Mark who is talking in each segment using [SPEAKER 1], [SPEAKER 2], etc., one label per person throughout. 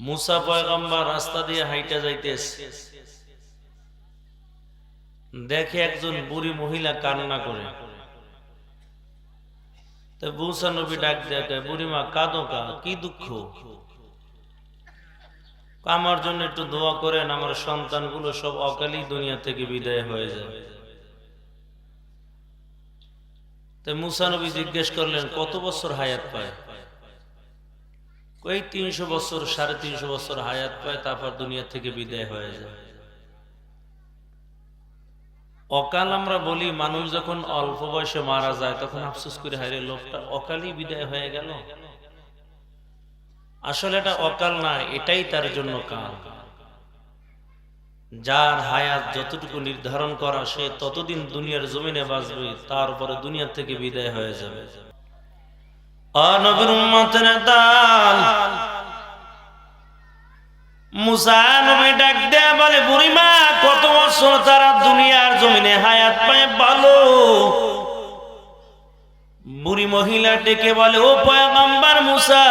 [SPEAKER 1] মুসা পয়গম্বর রাস্তা দিয়ে হাইটা যাইতেছে, দেখে একজন বুড়ি মহিলা কান্না করে। তো মুসা নবী ডাক দেখে, বুড়িমা কাঁদো কা, কি দুঃখ? আমার জন্য একটু দোয়া করেন, আমার সন্তানগুলো সব অকালি দুনিয়া থেকে বিদায় হয়ে যায়। তো মুসা নবী জিজ্ঞেস করলেন, কত বছর হায়াত পায়? কই 300 বছর, 350 বছর হায়াত পায়, তারপর দুনিয়া থেকে বিদায় হয়ে যায়। অকাল আমরা বলি, মানুষ যখন অল্প বয়সে মারা যায় তখন আফসোস করে, হায় রে লোকটা অকালই বিদায় হয়ে গেল। আসলে এটা অকাল না, এটাই তার জন্য কাল। যার হায়াত যতটুকু নির্ধারণ করা, সে ততদিন দুনিয়ার জমিনে বাঁচবে, তারপরে দুনিয়া থেকে বিদায় হয়ে যাবে। নবীর উম্মতের দাল মুসা নবী ডাক দেয়া বলে, বুড়িমা কত বছর তারা দুনিয়ার জমিনে হায়াত পায় বলো। বুড়ি মহিলা ডেকে বলে, ও পয়গম্বর মুসা,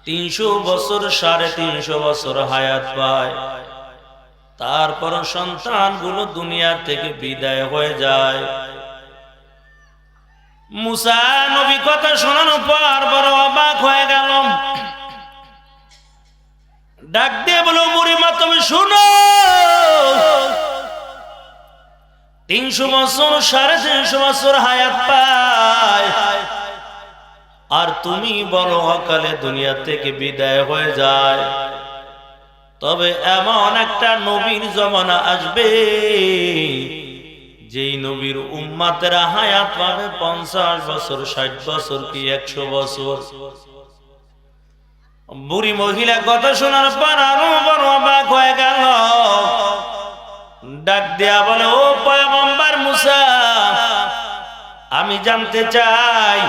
[SPEAKER 1] 300 বছর, 350 বছর হায়াত পায়, তারপর সন্তানগুলো দুনিয়া থেকে বিদায় হয়ে যায়। মুসা নবী কথা শোনানোর পর বড় অবাক হয়ে গেল। ডাক দিয়ে বলো, বুড়িমা তুমি শুনো, 300 বছর, 350 বছর হায়াত পায়, আর তুমি বলো অকালে দুনিয়া থেকে বিদায় হয়ে যায়। তবে এমন একটা নবীর জমানা আসবে, যেই নবীর উম্মতেরা হায়াত পাবে 50 বছর, 60 বছর, কি 100 বছর। বুড়ি মহিলা কথা শোনার পর আরো বড় অবাক হয়ে গেল। ডাক দেয়া বলে, ও পয়গম্বর মুসা, আমি জানতে চাই,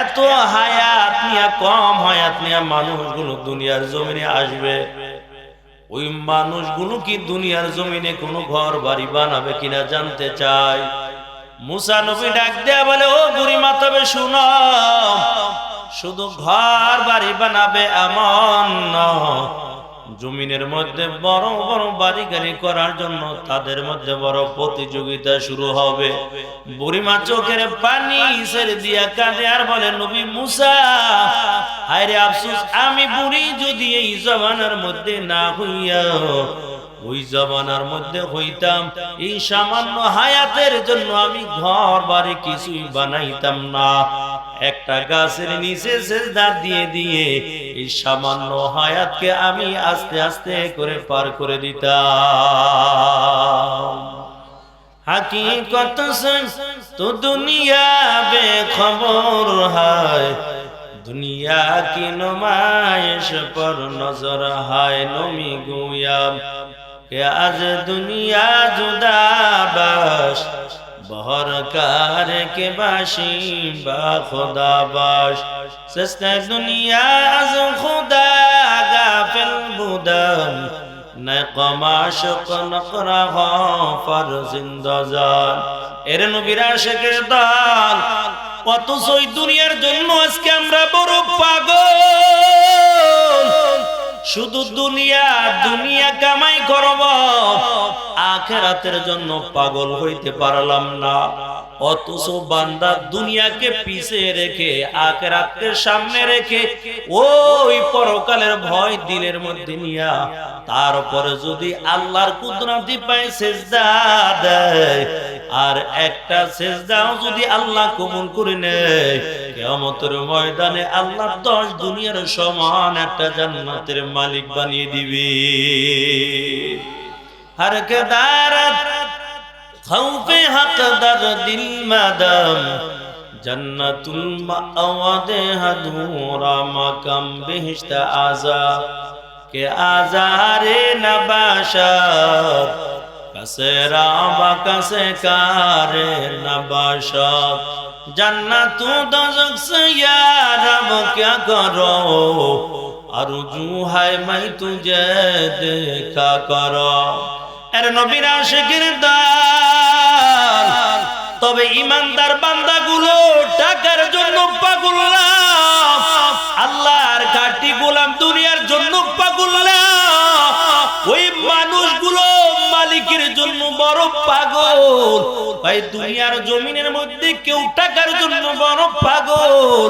[SPEAKER 1] এত হায়াত নিয়ে, কম হায়াত নিয়ে মানুষগুলো দুনিয়ার জমিনে আসবে, ওই মানুষগুলো কি দুনিয়ার জমিনে কোনো ঘর বাড়ি বানাবে কিনা জানতে চাই। মুসা নবী ডাক দেয়া বলে, ও বুড়িমা তবে শুনো, শুধু ঘর বাড়ি বানাবে এমন নয়, জমিনের মধ্যে বড় বড় বাড়ি গাড়ি করার জন্য তাদের মধ্যে বড় প্রতিযোগিতা শুরু হবে। বুড়িমা চোখের পানি ছেড়ে দিয়া কাঁদে আর বলে, নবী মুসা, হায় রে আফসোস, আমি বুড়ি যদি এই জমানার মধ্যে না হইয়া ওই জমানার মধ্যে হইতাম, এই সামান্য হায়াতের জন্য আমি ঘর বাড়ি কিছুই বানাইতাম না, একটা গাছের নিচে সিজদা দিয়ে দিয়ে এই সামান্য হায়াতকে আমি আস্তে আস্তে করে পার করে দিতাম। হাকিকত সে তো দুনিয়া বেখবর হয়, দুনিয়া কি নুমাইশ পর নজর হয়, নমি গুয়াম কে আজ দুনিয়া জুদা বাস, বহর কার কে বাসি বা খোদা বাস, সস্তা দুনিয়া আজ খোদা গাফিল বুদম, নকমাশ নকরা ফর জিন্দাজান। এর নবীর আশিকের দল, অথচ ওই দুনিয়ার জন্য আজকে আমরা বড় পাগল। শুধু দুনিয়া দুনিয়া কামাই করব, আখিরাতের জন্য পাগল হইতে পারলাম না। অথচ বান্দা দুনিয়াকে পিছে রেখে আখিরাতকে সামনে রেখে ওই পরকালের ভয় দিলের মধ্যে নিয়া, তারপরে যদি আল্লাহর কুদরতি পায় সিজদা দেয়, আর একটা সিজদাও যদি আল্লাহ কবুল করে নেয়, কিয়ামতের ময়দানে আল্লাহ 10 দুনিয়ার সমান একটা জান্নাতের মালিক বানিয়ে দিবে। हर के दारत खौफे हक दर दिल मदम, जन्नतुल मअवादे हदूरा मकम बिहिश्त आजा के आजारे नबाशत, कसे राबा कसे कारे नबाशत, जन्नतु दोज़ख से या रब क्या करो, आरज़ू है मैं तुझे देखा करो। এর নবীর আশিকের দল, তবে ইমানদার বান্দাগুলো টাকার জন্য পাগল না, আল্লাহর ঘাট খাঁটি গোলাম দুনিয়ার জন্য পাগল না, ওই মানুষগুলো মালিকের জন্য বড় পাগল। ভাই দুনিয়ার জমিনের মধ্যে কেউ টাকার জন্য বড় পাগল,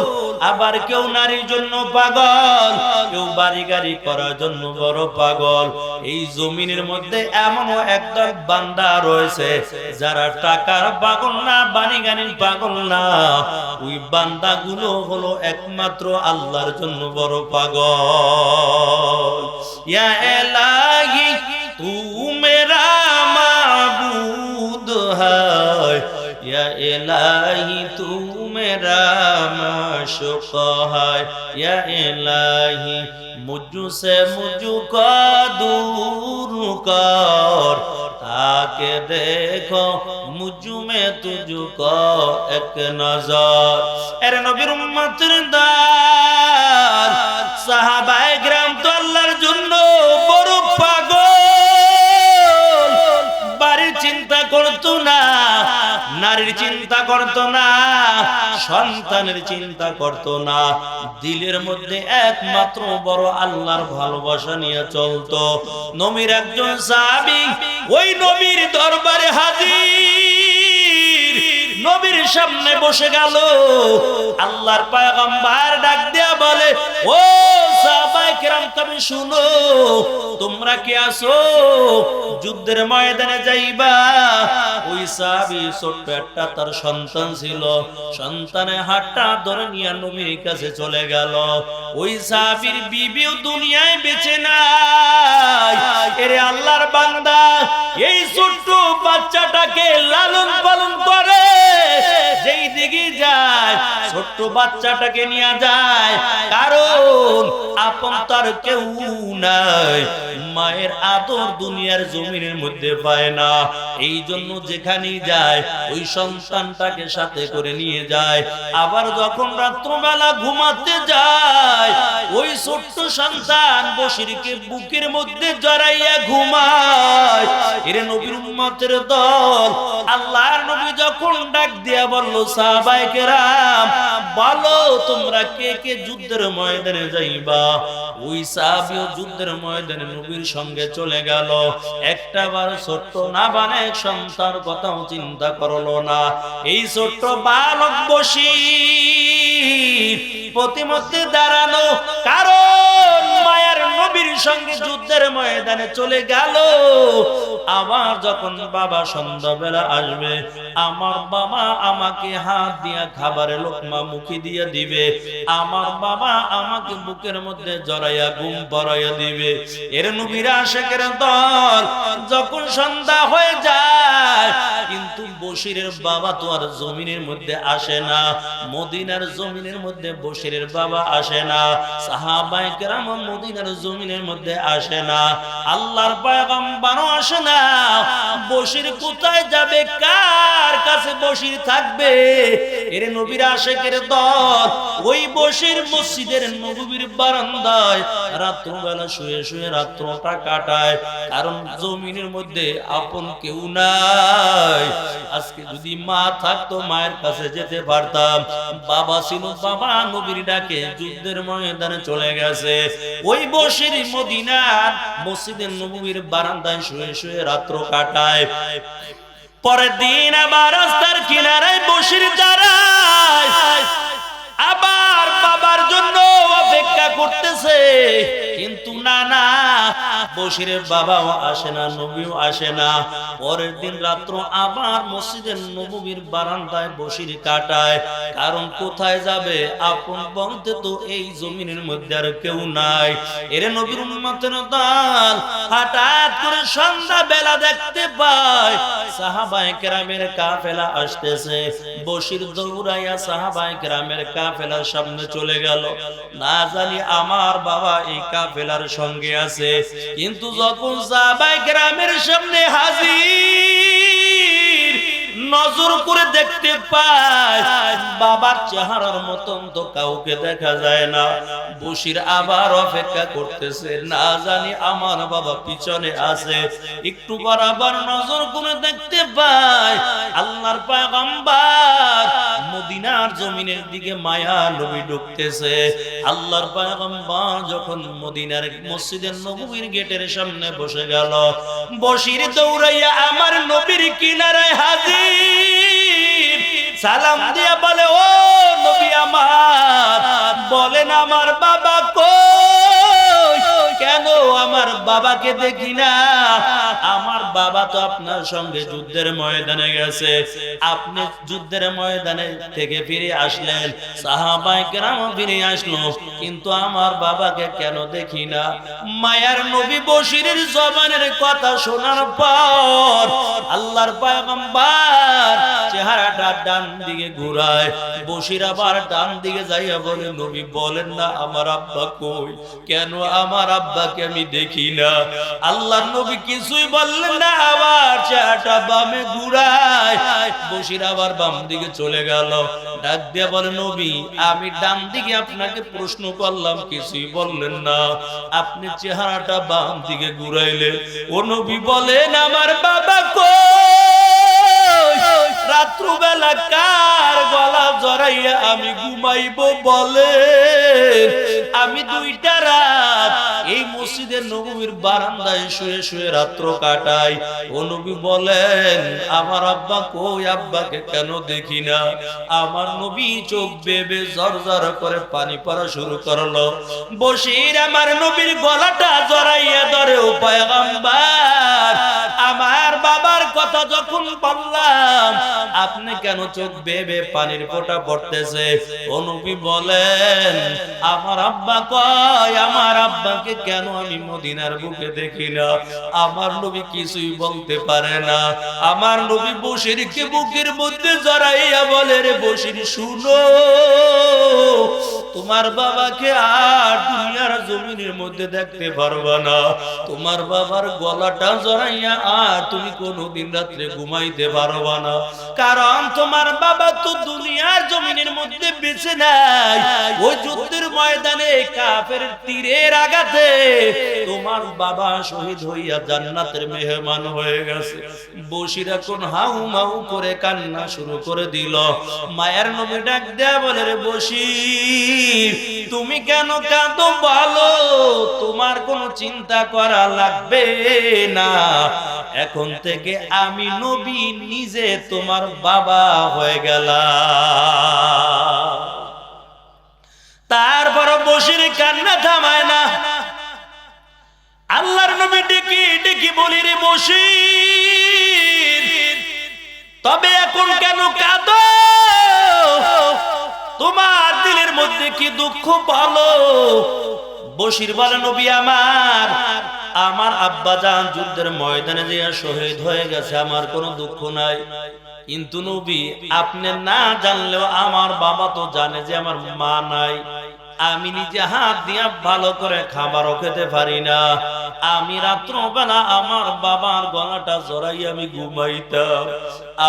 [SPEAKER 1] আবার কেউ নারীর জন্য পাগল, কেউ বাড়ি গাড়ি করার জন্য বড় পাগল। এই জমিনের মধ্যে এমনও একদল বান্দা রয়েছে যারা টাকার পাগল না, বাড়ি গাড়ির পাগল না, ওই বান্দাগুলো হলো একমাত্র আল্লাহর জন্য বড় পাগল। ইয়া ইলাহি তু মেরা মাবুদ है, या इलाही तू मेरा माशूक है, या इलाही मुझसे मुझको दूर कर, ताके देखो मुझ में तुझको एक नजर। अरे नबीर उम्मतेर दार साहाबाए किराम तो আল্লাহর জন্য বড় পাগল। বাড়ির চিন্তা করতো না, নারীর চিন্তা করতো না, সন্তানের চিন্তা করতো না, দিলের মধ্যে একমাত্র বড় আল্লাহর ভালোবাসা নিয়ে চলতো। নবীর একজন সাহাবী ওই নবীর দরবারে হাজির, নবীর সামনে বসে গেল। আল্লাহর পয়গম্বর ডাক দিয়া বলে, ও সাহাবায়ে কেরাম তুমি শুনো, তোমরা কি আসো যুদ্ধের ময়দানে যাইবা? ওই সাহাবী ছোট্ট একটা তার সন্তান ছিল, সন্তানের হাতটা ধরে নিয়ে নবীর কাছে চলে গেল। ওই সাহাবীর বিবিও দুনিয়ায় বেঁচে নাই। এরে আল্লাহর বান্দা এই ছোট্ট বাচ্চাটাকে লালন পালন করে, যেই দিকে যায় ছোট্ট বাচ্চাটাকে নিয়ে যায়, কারণ আপন তার কেউ নাই, মায়ের আদর দুনিয়ার জমিনের মধ্যে পায় না। এই জন্য যেখানে যায় ওই সন্তানটাকে সাথে করে নিয়ে যায়। আবার যখন রাত্রবেলা ঘুমাতে যায় ওই ছোট্ট সন্তান বশিরকে বুকের মধ্যে জড়াইয়া ঘুমায়। এরে নবীর উম্মতের দল, আল্লাহর নবী যখন ডাক দিয়া বলল, সাহাবায়ে কেরাম বলো তোমরা কে কে যুদ্ধের ময়দানে যাইবা? ওই সাহাবীও যুদ্ধের ময়দানে নবীর সঙ্গে চলে গেল। একটা বার ছোট্ট নাবালক সন্তান কথাও চিন্তা করলো না। এই ছোট্ট বালক বশির প্রতিমধ্যে দাঁড়ানো, কারণ মায়ের নবীর সঙ্গে যুদ্ধের ময়দানে চলে গেল। আবার যখন বাবা সন্ধ্যাবেলা আসবে, আমার বাবা আমাকে হাত দিয়া খাবারের লোকমা মুখে দিয়ে দিবে, আমার বাবা আমাকে বুকের মধ্যে জড়াইয়া ঘুম পড়াইয়া দিবে। এর নবীর আশিকের দল যখন সন্ধ্যা হয়ে যায়, কিন্তু বশিরের বাবা তো আর জমিনের মধ্যে আসে না, মদিনার জমিনের মধ্যে বশিরের বাবা আসে না, সাহাবায়ে কেরাম মদিনার জমিনের মধ্যে আসে না, আল্লাহর পয়গম্বরও আসে না। বশির কোথায় যাবে, কার কাছে বশির থাকবে? এর নবীর আশিকের দল ওই বশির মসজিদের নববীর বারান্দায় রাত্রবেলা শুয়ে শুয়ে রাত্রটা কাটায়, কারণ জমিনের মধ্যে আপন কেউ নাই। আজকে যদি মা থাকতো মায়ের কাছে যেতে পারতাম, বাবা ছিল বাবা নবীর ডাকে যুদ্ধের ময়দানে চলে গেছে। ওই বশির মদিনার মসজিদের নববীর বারান্দায় শুয়ে শুয়ে রাত্র কাটায়। পরের দিন আবার রাস্তার কিনারায় বশির দাঁড়ায়, আবার বাবার জন্য অপেক্ষা করতেছে, কিন্তু না না, বশিরের বাবাও আসে না, নবীও আসে না। পরের দিন রাত্র আবার মসজিদের নববীর বারান্দায় বশির কাটায়, কারণ কোথায় যাবে, আপন বলতে তো এই জমিনের মধ্যে আর কেউ নাই। এর নবীর উম্মতের দল হঠাৎ করে সন্ধ্যা বেলা দেখতে পায় সাহাবায়ে কেরামের কাফেলা আসতেছে। বশির দৌড়াইয়া সাহাবায়ে কেরামের কাফেলার সামনে চলে গেল। না জানি আমার বাবা এই কাফেলার সঙ্গে আছে, কিন্তু যখন সাহাবায়ে কেরামের সামনে হাজির, নজর করে দেখতে পায় বাবার চেহারার মতন তো কাউকে দেখা যায় না। বশির আবার অপেক্ষা করতেছে, না জানি আমার বাবা পিছনে আছে। একটু পর আবার নজর করে দেখতে পায় আল্লাহর পয়গম্বর মদিনার জমিনের দিকে মায়া নবী ঢুকতেছে। আল্লাহর পয়গম্বর যখন মদিনার মসজিদের নববীর গেটের সামনে বসে গেল, বশির দৌড়াইয়া আমার নবীর কিনারায় হাজির। সালাম দিয়া বলে, ও নবী আমার, বলেন আমার বাবা কই? কেন আমার বাবাকে দেখি না? আমার বাবা তো আপনার সঙ্গে যুদ্ধের ময়দানে গেছে, আপনি যুদ্ধের ময়দানে থেকে ফিরে আসলেন, সাহাবায়ে কেরাম ফিরে আসলো, কিন্তু আমার বাবাকে কেন দেখি না? মায়ার নবী বশিরের জবানের কথা শোনার পর আল্লাহর পয়গম্বর চেহারাটা ডান দিকে ঘুরায়। বশির আবার ডান দিকে যাইয়া বলে, নবী বলেন না আমার আব্বা কই? কেন আমার আব্বাকে আমি দেখি না? আল্লাহর নবী কিছুই বললেন না, আবার চেহারাটা বামে ঘুরায়। বশির আবার বাম দিকে চলে গেল, ডাক দিয়া বলে, নবী আমি ডান দিকে আপনাকে প্রশ্ন করলাম, কিছুই বললেন না, আপনি চেহারাটা বাম দিকে ঘুরাইলেন। ও নবী বলেন আমার বাবা কই? রাত্রবেলা কার গলা জড়াইয়া আমি ঘুমাইবো বলে? আমি 2টা রাত এই মসজিদের নববীর বারান্দায় শুয়ে শুয়ে রাত্র কাটাই। ও নবী বলেন আমার আব্বা কই? আব্বাকে কেন দেখি না? আমার নবী চোখ বেবে জরজর করে পানি পড়া শুরু করলো। বশির আমার নবীর গলাটা জড়াইয়া ধরে, ও পয়গম্বর আমার বাবার কথা যখন বললাম আপনি কেন চোখ বেবে পানির ফোঁটা পড়তেছে? ও নবী বলেন আমার আব্বা কয়? আমার আব্বাকে কেন আমি মদিনার বুকে দেখি না? আমার নবী কিছুই বলতে পারে না। আমার নবী বশিরকে বুকের মধ্যে জড়াইয়া বলে, রে বশির শুনো, তোমার বাবাকে আর দুনিয়ার জমিনের মধ্যে দেখতে পারবা না। তোমার বাবার গলাটা জড়াইয়া আর তুমি কোনোদিন রাত্রে ঘুমাইতে পারবা না, কারণ তোমার বাবা তো দুনিয়ার জমিনের মধ্যে বেঁচে নাই। ওই যুদ্ধের ময়দানে কাফের তীরের আঘাতে তোমার বাবা শহীদ হইয়া জান্নাতের মেহমান হয়ে গেছে। বশির এখন হাউ মাউ করে কান্না শুরু করে দিল। মায়ের নবী ডাক দেয়া বলে, রে বশির তুমি কেন কাঁদো বলো? তোমার কোনো চিন্তা করা লাগবে না, এখন থেকে আমি নবী নিজে তোমার বাবা হয়ে গেলাম। তারপর বশির কান্না থামায় না। আল্লাহর নবী ডেকে ডেকে বলি, রে বশির তবে এখন কেন কাঁদো? তোমার দিলের মধ্যে কি দুঃখ বলো? বশির বলে, নবী আমার আব্বা জান যুদ্ধের ময়দানে যে শহীদ হয়ে গেছে, আমার কোনো দুঃখ নাই। কিন্তু নবী আপনি না জানলেও আমার বাবা তো জানে যে আমার মা নাই। আমি নিজে হাত দিয়া ভালো করে খাবারও খেতে পারি না। আমি রাত্রবেলা আমার বাবার গলাটা জড়াইয়া আমি ঘুমাইতাম।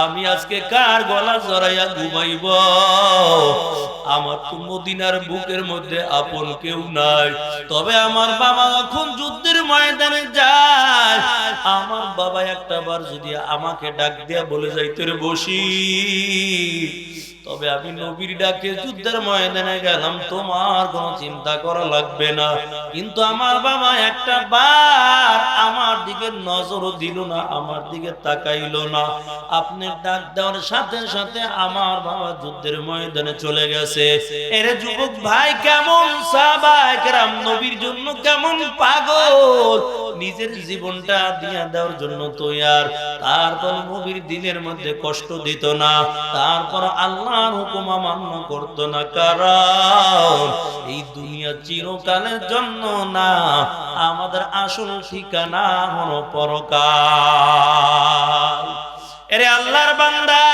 [SPEAKER 1] আমি আজকে কার গলা জড়াইয়া ঘুমাইব? আমার তো মদিনার বুকের মধ্যে আপন কেউ নাই। তবে আমার বাবা যখন যুদ্ধের ময়দানে যায়, আমার বাবা একটা বার যদি আমাকে ডাক দিয়া বলে যাইতে, রে বশির তবে আমি নবীর ডাকে যুদ্ধের ময়দানে গেলাম, তোমার কোনো চিন্তা করা লাগবে না। কিন্তু আমার বাবা একটা বার আমার দিকে নজরও দিল না, আমার দিকে তাকাইলো না। আপনি ডাক দেওয়ার সাথে সাথে আমার বাবা যুদ্ধের ময়দানে চলে গেছে। এরে যুবক ভাই, কেমন সাহাবায়ে কেরাম নবীর জন্য কেমন পাগল, নিজের জীবনটা দিয়া দেওয়ার জন্য তৈয়ার। তারপর নবীর দিনের মধ্যে কষ্ট দিত না, তারপর আল্লাহর হুকুম অমান্য করত না, কারণ এই দুনিয়া চিরকালের জন্য না, আমাদের আসল ঠিকানা হলো পরকাল। এরে আল্লাহর বান্দা,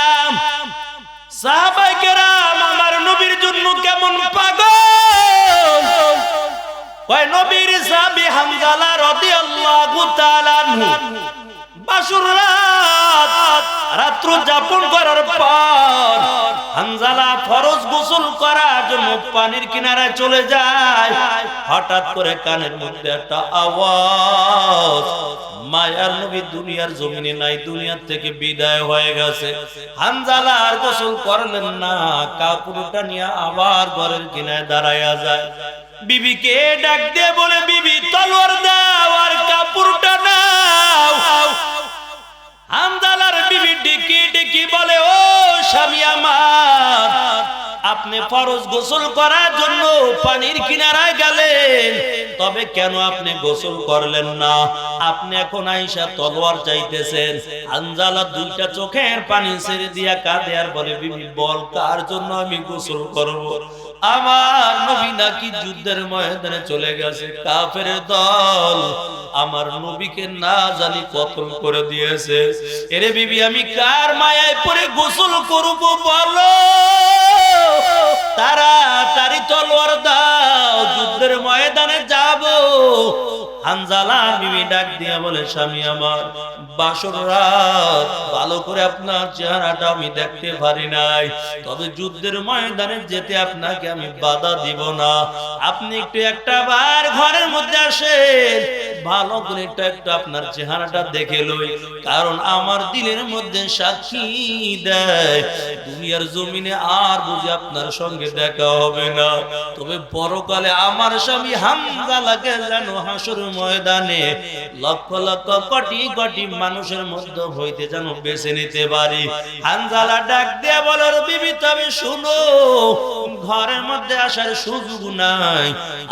[SPEAKER 1] সাহাবায়ে কেরাম আমার নবীর জন্য কেমন পাগল। কয় নবীর সাহাবী হামজালা রাদিয়াল্লাহু তাআলা আনহু বাসর রাত্র যাপন করার পর হানজালা ফরজ গোসল করার জন্য পানির কিনারায় চলে যায়। হঠাৎ করে কানের মধ্যে একটা আওয়াজ, মায়ার নবী দুনিয়ার জমিনে নাই, দুনিয়ার থেকে বিদায় হয়ে গেছে। হানজালা আর গোসল করলেন না, কাপড়টা নিয়ে আবার ঘরের কিনারে দাঁড়ায়া যায়। বিবিকে ডাক দিয়ে বলে, বিবি তলোয়ার দাও আর কাপড়টা নাও। হানজালার বিবি ডেকে ডেকে বলে, ও স্বামী আমার, আপনি ফরজ গোসল করার জন্য পানির কিনারায় গেলেন, তবে কেন আপনি গোসল করলেন না? আপনি এখন আইসা তলোয়ার চাইতেছেন। হানজালা দুইটা চোখের পানি ছেড়ে দিয়া কাঁদে আর বলে, বিবি বল কার জন্য আমি গোসল করব? আমার নবী নাকি যুদ্ধের ময়দানে চলে গেছে, কাফের দল আমার নবীকে না জানি কতল করে দিয়েছে। এরে বিবি আমি কার মায়ায় পড়ে গোসল করব বলো? তাড়াতাড়ি তলোয়ার দাও, যুদ্ধের ময়দানে যাব। হানজালা বিবি ডাক দিয়া বলে, স্বামী আমার, বাসর রাত ভালো করে আপনার চেহারাটা আমি দেখতে পারি নাই, তবে যুদ্ধের ময়দানে যেতে আপনাকে আমি বাধা দিব না। আপনি একটু একটা বার ঘরের মধ্যে আসেন, ভালো করে একটু আপনার চেহারাটা দেখে লই, কারণ আমার দিলের মধ্যে সাক্ষী দেয় দুনিয়ার জমিনে আর বুঝি আপনার সঙ্গে দেখা হবে না, তবে পরকালে আমার স্বামী হানজালাকে যেন হাসর ময়দানে লক্ষ লক্ষ কোটি কোটি মানুষের মধ্যে হইতে যেন বেছে নিতে পারি। হানজালা ডাক দিয়ে বলে, বিবি তবে শুনো, ঘরের মধ্যে আসার সুযোগ নাই,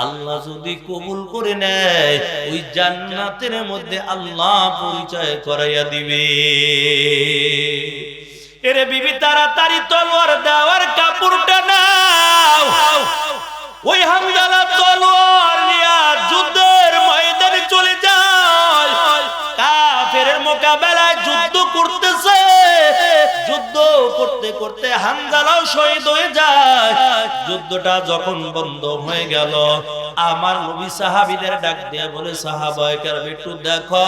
[SPEAKER 1] আল্লাহ যদি কবুল করে নেয় ওই জান্নাতের মধ্যে আল্লাহ পরিচয় করাইয়া দিবে। এরে বিবি তাড়াতাড়ি তলোয়ার দাও আর কাপড়টা নাও। ওই হানজালা তলোয়ার নিয়ে যুদ্ধের ময়দানে চলে যায়, কাফেরের মোকাবেলায় যুদ্ধ করতেছে। যুদ্ধ করতে করতে হানজালাও শহীদ হয়ে যায়। যুদ্ধটা যখন বন্ধ হয়ে গেল, আমার নবী সাহাবীদের ডাক দিয়ে বলে, সাহাবায়ে কেরাম একটু দেখো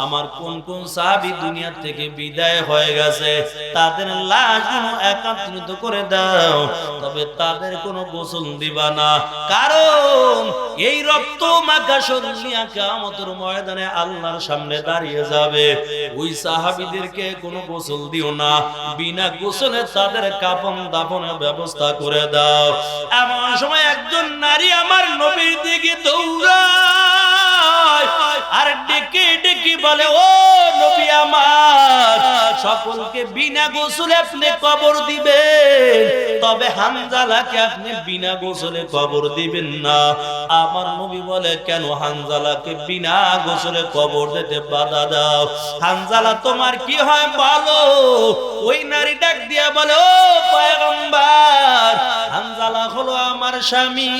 [SPEAKER 1] আমার কোন কোন সাহাবী দুনিয়া থেকে বিদায় হয়ে গেছে, তাদের লাশগুলো একত্রিত করে দাও, তবে তাদের কোনো গোসল দিবা না, কারণ এই রক্ত মাখা শরীর নিয়ে কিয়ামতের ময়দানে আল্লাহর সামনে দাঁড়িয়ে যাবে। ওই সাহাবীদেরকে কোনো গোসল দিও না, বিনা গোসলে তাদের কাফন দাফনের ব্যবস্থা করে দাও। এমন সময় একজন নারী আমার নবীর দিকে দৌড়ায় আর ডেকে ডেকে বলে, ও নবী আমার, সকলকে বিনা গোসলে আপনি কবর দিবেন, তবে হানজালাকে আপনি বিনা গোসলে কবর দিবেন না। আমার নবী বলে, কেন হানজালাকে বিনা গোসলে কবর দিতে বাধা দাও? হানজালা তোমার কি হয় বলো? ওই নারী ডাক দিয়া বলে, ও পয়গম্বর, হানজালা হলো আমার স্বামী,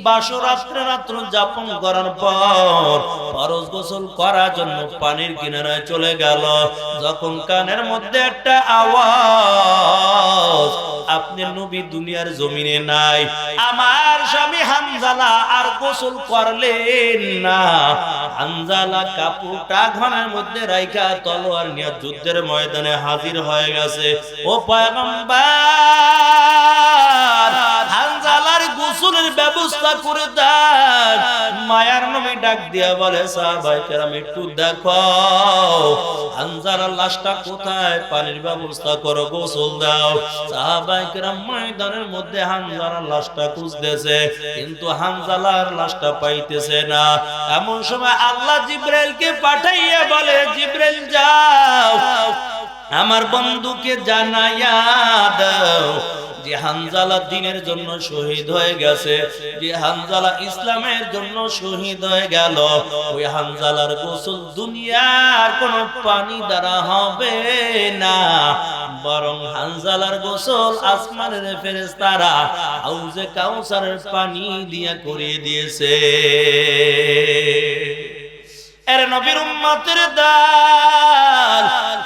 [SPEAKER 1] বাসর রাত্র যাপন করার পর ফরজ গোসল করার জন্য পানির কিনারায় চলে গেল। যখন কানের মধ্যে একটা আওয়াজ, আপনি নবী দুনিয়ার জমিনে নাই, আমার স্বামী হানজালা আর গোসল করলেন না। হানজালা কাপড়টা ঘরের মধ্যে রাইখা তলোয়ার নিয়ে যুদ্ধের ময়দানে হাজির হয়ে গেছে। ও পয়গম্বর, হানজালার গোসলের ব্যবস্থা করে দেন। মায়ার নবী ডাক দিয়া বলে, সাহাবায়ে কেরাম একটু দেখো হানজালার লাশটা কোথায়, পানির ব্যবস্থা করো, গোসল দাও। সাহাবায়ে কেরাম ময়দানের মধ্যে হানজালার লাশটা খুঁজতেছে, কিন্তু হানজালার লাশটা পাইতেছে না। এমন সময় আল্লাহ জিবরাইলকে পাঠাইয়া বলে, জিবরাইল যাও আমার বন্ধুকে জানাইয়া দাও যে হানজালা দ্বীনের জন্য শহীদ হয়ে গেছে, যে হানজালা ইসলামের জন্য শহীদ হয়ে গেল। ওই হানজালার গোসল দুনিয়ার কোন পানি দ্বারা হবে না, বরং হানজালার গোসল আসমানের ফেরেশতারা হাউজে কাউসারের পানি দিয়া করিয়ে দিয়েছে। এর নবীর উম্মতের দাল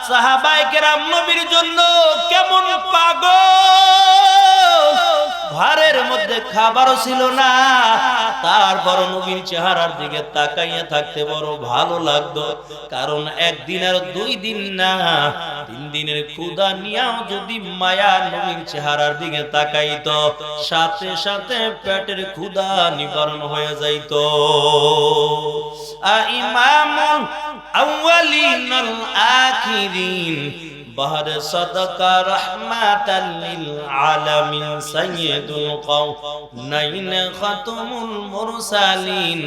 [SPEAKER 1] সাহাবায়ে কেরাম নবীর জন্য কেমন পাগল। ঘরের মধ্যে খাবারও ছিল না, তারপর নবীর চেহারার দিকে তাকাইয়া থাকতে বড় ভালো লাগতো, কারণ একদিন আর 2 দিন না 3 দিনের ক্ষুধা নিয়েও যদি মায়া নবীর চেহারার দিকে তাকাইতো, সাথে সাথে পেটের ক্ষুধা নিবারণ হয়ে যাইত। ইমামুল আউয়ালিন আল আখিরিন বাহর সাদাকা রাহমাতাল লিল আলামিন সাইয়্যিদুল কাওনাইন খাতামুল মুরসালিন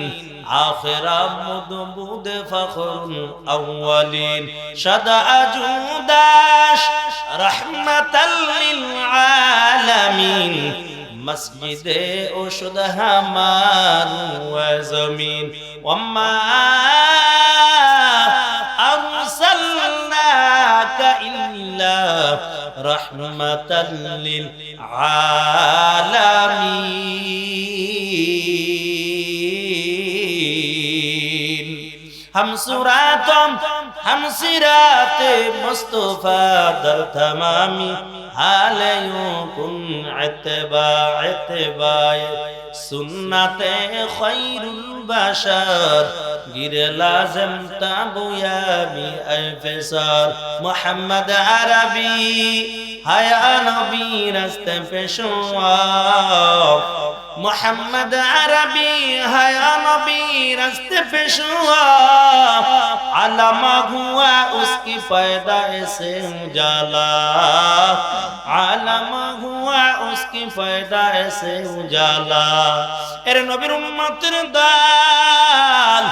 [SPEAKER 1] আখিরা মুদবুদ ফখরুল আউয়ালিন সাদা আজুদাশ রাহমাতাল লিল আলামিন মসজিদে ওশুদ হামার ওয়া জমিন ওয়াম্মা আরসালনাকা ইল্লা রাহমাতাল লিল আলামিন। हम सिराते मुस्तफा दर तमामी हालयों कुन इत्तिबाए सुन्नते खैरुल बशर गिर लाज़िम ताबुया बी अफसर मोहम्मद अरबी हया नबी रस्ते पेशवा मोहम्मद अरबी हया नबी रस्ते पेशवा अलमा हुआ उसकी पैदाइश से उजाला अलमा हुआ उसकी पैदाइश से उजाला। এর নবীর উম্মতের দান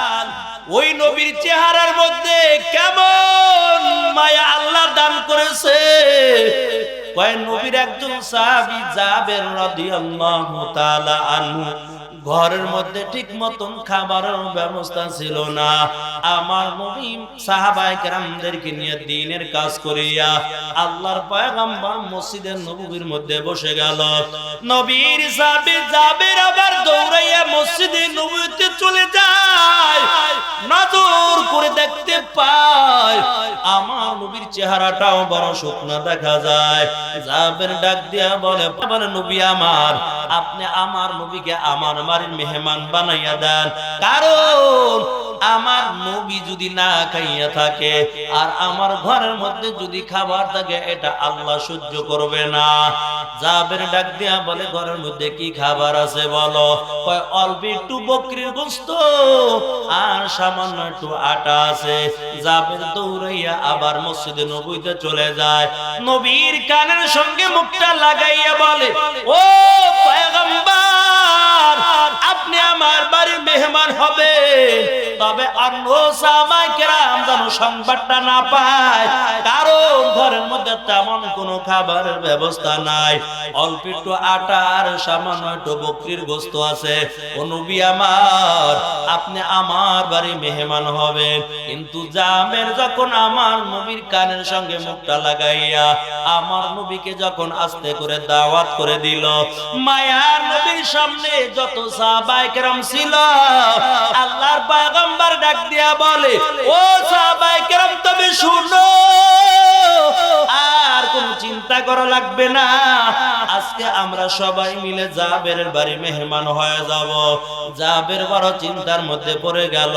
[SPEAKER 1] ওই নবীর চেহারার মধ্যে কেমন মায়া আল্লাহ দান করেছে। কয় নবীর একজন সাহাবী জাবের রাদিয়াল্লাহু তাআলা আনহু ঘরের মধ্যে ঠিক মতন খাবারের ব্যবস্থা ছিল না। আমার নবী সাহাবায়ে কেরামদেরকে নিয়ে দ্বীনের কাজ করিয়া আল্লাহর পয়গম্বর মসজিদের নববীর মধ্যে বসে গেল। নবীর সাহাবী জাবের আবার দৌড়াইয়া মসজিদে নববীতে চলে যায়, নজর করে দেখতে পায় আমার নবীর চেহারাটাও বড় শুকনা দেখা যায়। জাবের ডাক দিয়া বলে, নবী আমার, আপনি আমার নবীকে আমার বাড়ির মেহমান বানাইয়া দেন, কারণ আমার নবী যদি না খাইয়া থাকে আর আমার ঘরের মধ্যে যদি খাবার থাকে এটা আল্লাহ সহ্য করবে না। জাবের ডাক দিয়া বলে, ঘরের মধ্যে কি খাবার আছে বলো? কয় অল্প একটু বকরির গোশত আর সামান্য একটু আটা আছে। জাবের দৌড়াইয়া আবার মসজিদে নববীতে চলে যায়, নবীর কানের সঙ্গে মুখটা লাগাইয়া বলে, ও পয়গম্বর, আপনি আমার বাড়ির মেহমান হবে, তবে অন্য সাহাবায়ে কেরাম যেন সংবাদটা না পায়, কারণ ঘরের মধ্যে তেমন কোনো খাবারের ব্যবস্থা নাই। অল্প একটু আটা আর সামান্য একটু বকরির গোশত আছে। ও নবী আমার, আপনি আমার বাড়ি মেহমান হবেন। কিন্তু জাবের যখন আমার নবীর কানের সঙ্গে মুখটা লাগাইয়া আমার নবীকে যখন আস্তে করে দাওয়াত করে দিল, মায়ার নবীর সামনে যত সাহাবায়ে কেরাম ছিল, আল্লাহর পয়গম্বর ডাক দিয়া বলে, ও সাহাবায়ে কেরাম, তবে শুনো, আর কোনো চিন্তা করা লাগবে না, আজকে আমরা সবাই মিলে জাবেরের বাড়ি মেহমান হয়ে যাব। জাবের বড় চিন্তার মধ্যে পড়ে গেল,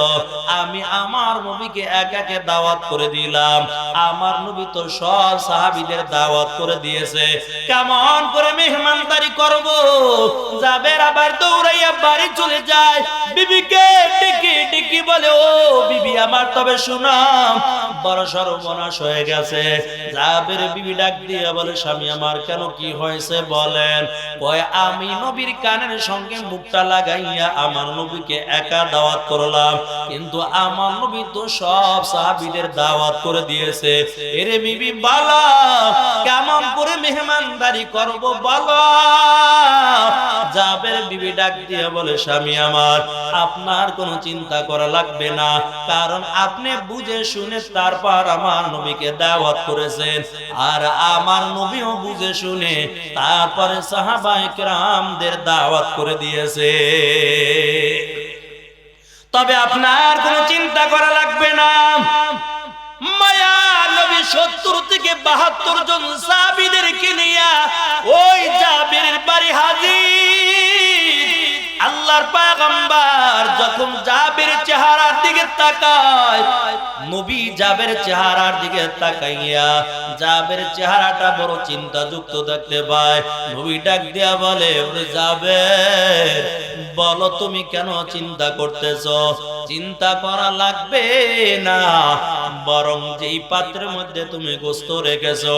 [SPEAKER 1] আমি আমার নবীকে একাকে দাওয়াত করে দিলাম, আমার নবী তো সব সাহাবীদের দাওয়াত করে দিয়েছে, কেমন করে মেহমানদারি করব? জাবের আবার দৌড়াইয়া বাড়ি চলে যায়, বিবিকে ডেকে ডেকে বলে, ও বিবি আমার, তবে শুনাম, বড় সর্বনাশ হয়ে গেছে। জাবের বিবি ডাক দিয়ে বলে, স্বামী আমার, কেন কি হয়েছে বলেন? কয়, আমি নবীর কানের সঙ্গে মুখটা লাগাইয়া আমার নবীকে একা দাওয়াত করলাম, কিন্তু আমার নবী তো সব সাহাবীদের দাওয়াত করে দিয়েছে। এরে বিবি বলো, কেমন করে মেহমানদারি করব বলো? জাবের বিবি ডাক দিয়ে বলে, স্বামী আমার, আপনার কোনো চিন্তা করা লাগবে না, কারণ আপনি বুঝে শুনে তারপর আমার নবীকে দাওয়াত করেছেন, আর আমার নবীও বুঝে শুনে তারপরে সাহাবায়ে কেরামদের দাওয়াত করে দিয়েছে। তবে আপনার কোনো চিন্তা করা লাগবে না। মায়া নবী 70 থেকে 72 জন সাহাবীদেরকে নিয়ে ওই জাবেরের বাড়ি হাজির। আল্লাহর পয়গম্বর যখন জাবের চেহারার দিকে তাকায়, নবী জাবের চেহারার দিকে তাকাইয়া জাবের চেহারাটা বড় চিন্তাযুক্ত দেখতে পায়। নবী ডাক দিয়া বলে, ওরে জাবের, বলো তুমি কেন চিন্তা করতেছো? চিন্তা করা লাগবে না, বরং যেই পাত্রের মধ্যে তুমি গোশত রেখেছো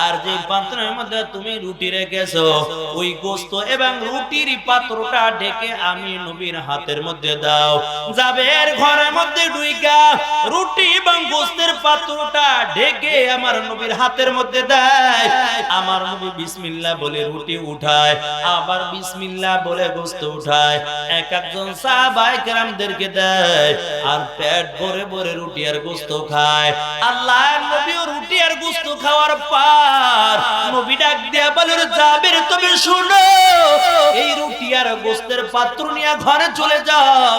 [SPEAKER 1] আর যেই পাত্রের মধ্যে তুমি রুটি রেখেছো, ওই গোশত এবং রুটির পাত্রটা ঢেকে আমি নবীর হাতের মধ্যে দাও। জাবের ঘরের মধ্যে ঢুইকা রুটি এবং গোশতের পাত্রটা ঢেকে আমার নবীর হাতের মধ্যে দেয়। আমার নবী বিসমিল্লাহ বলে রুটি উঠায়, আবার বিসমিল্লাহ বলে গোশত উঠায়। এক একজন সাহাবায়ে কেরামদেরকে দেয় আর পেট ভরে ভরে রুটি আর গোশত খায়। আল্লাহর নবীও রুটি আর গোশত খাওয়ার পর নবী ডাক দিয়া বলে, জাবের তুমি শুনো, এই রুটি আর গোশতের পাত্র নিয়ে ঘরে চলে যাও।